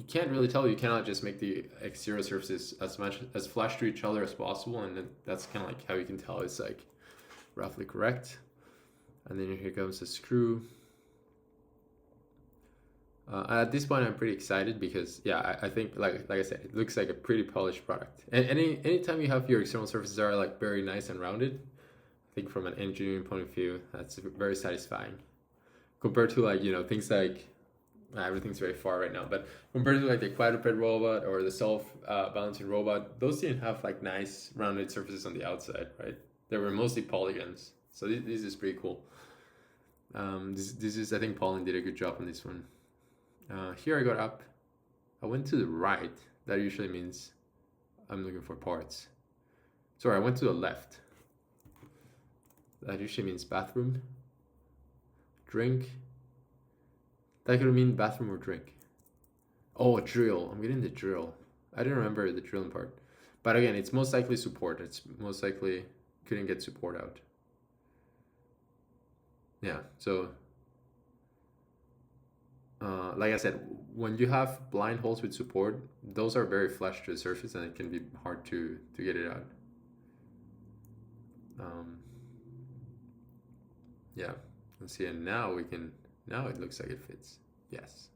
can't really tell. You cannot just make the exterior surfaces as flush to each other as possible, and then that's kind of like how you can tell it's like roughly correct. And then here comes the screw. At this point, I'm pretty excited because yeah, I think like I said, it looks like a pretty polished product. And anytime you have your external surfaces are like very nice and rounded, I think from an engineering point of view, that's very satisfying. Compared to like things like everything's very far right now, but compared to like the quadruped robot or the self-balancing robot, those didn't have like nice rounded surfaces on the outside, right? They were mostly polygons. So this is pretty cool. This is, I think Pollen did a good job on this one. Here I got up. I went to the right. That usually means I'm looking for parts. Sorry, I went to the left. That usually means bathroom. Drink. That could mean bathroom or drink. Oh, a drill. I'm getting the drill. I didn't remember the drilling part. But again, it's most likely support. It's most likely couldn't get support out. Yeah, so like I said, when you have blind holes with support, those are very flush to the surface and it can be hard to get it out. Yeah, let's see, and now it looks like it fits. Yes.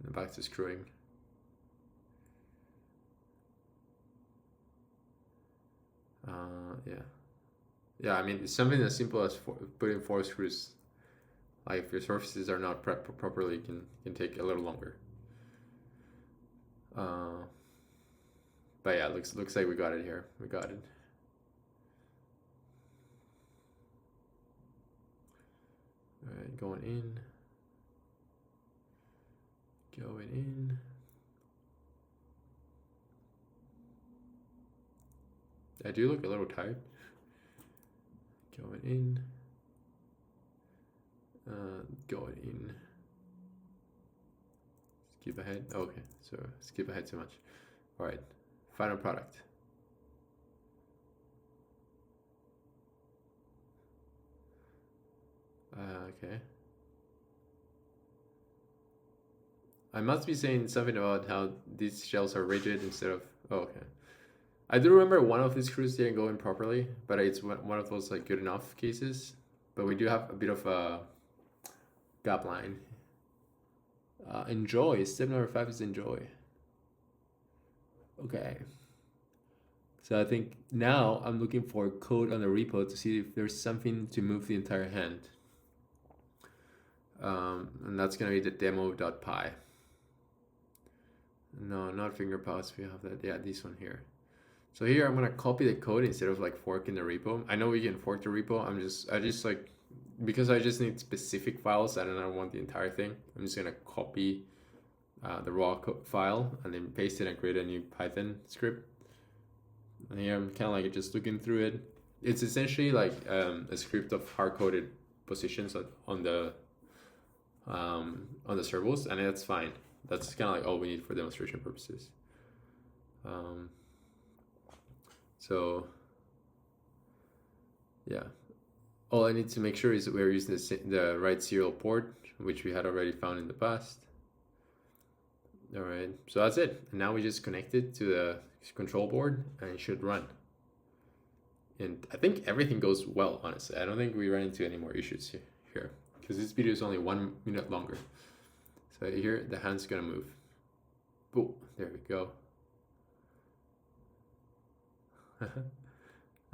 And back to screwing. Yeah, I mean, it's something as simple as putting 4 screws. Like if your surfaces are not prepped properly, it can take a little longer. But yeah, looks like we got it here. We got it. All right, going in. I do look a little tired. Going in. Going in. Skip ahead. Okay, so skip ahead too much. All right, final product. Okay. I must be saying something about how these shells are rigid instead of. Oh, okay. I do remember one of these screws didn't go in properly, but it's one of those like good enough cases. But we do have a bit of a gap line. Enjoy. Step number 5 is enjoy. Okay. So I think now I'm looking for code on the repo to see if there's something to move the entire hand. And that's gonna be the demo.py. No, not finger paths. We have that. Yeah, this one here. So here I'm gonna copy the code instead of like forking the repo. I know we can fork the repo. I just like, because I just need specific files. I don't want the entire thing. I'm just gonna copy the raw file and then paste it and create a new Python script. And here I'm kind of like just looking through it. It's essentially like a script of hard-coded positions on the servos, and that's fine. That's kind of like all we need for demonstration purposes. So yeah, all I need to make sure is that we're using the right serial port, which we had already found in the past. All right, so that's it. And now we just connect it to the control board and it should run. And I think everything goes well, honestly. I don't think we ran into any more issues here because this video is only 1 minute longer. So here the hand's gonna move. Oh, there we go. And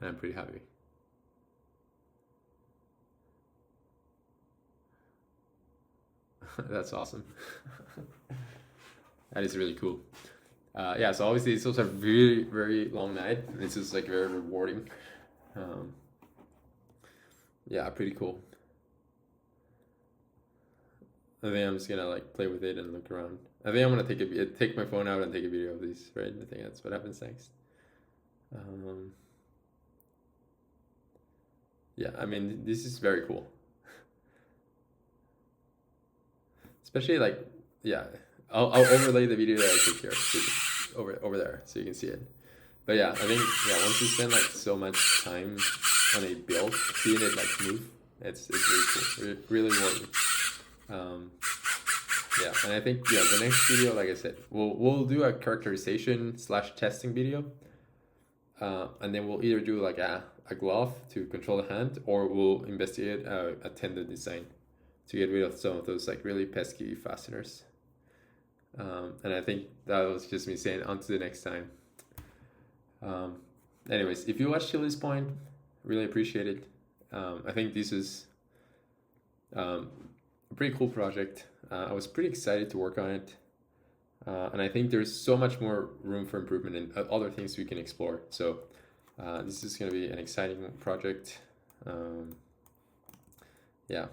I'm pretty happy. That's awesome. That is really cool. Yeah, so obviously this was a very, very long night. This is like very rewarding. yeah, pretty cool. I think I'm just gonna like play with it and look around. I think I'm gonna take my phone out and take a video of these, right? I think that's what happens next. Yeah, I mean, this is very cool. Especially like, yeah, I'll overlay the video that I took here over there so you can see it. But yeah, I think once you spend like so much time on a build, seeing it like move, it's really cool, really rewarding. Yeah, and I think the next video, like I said, we'll do a characterization / testing video, and then we'll either do like a glove to control the hand, or we'll investigate a tendon design to get rid of some of those like really pesky fasteners. And I think that was just me saying on to the next time. Anyways, if you watched till this point, really appreciate it. I think this is a pretty cool project. I was pretty excited to work on it. And I think there's so much more room for improvement and other things we can explore. So this is going to be an exciting project. Yeah.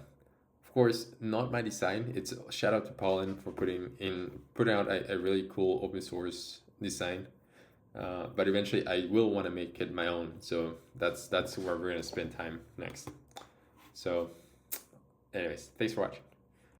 Of course, not my design. It's a shout out to Pollen for putting out a really cool open source design. But eventually I will want to make it my own. So that's where we're going to spend time next. So anyways, thanks for watching.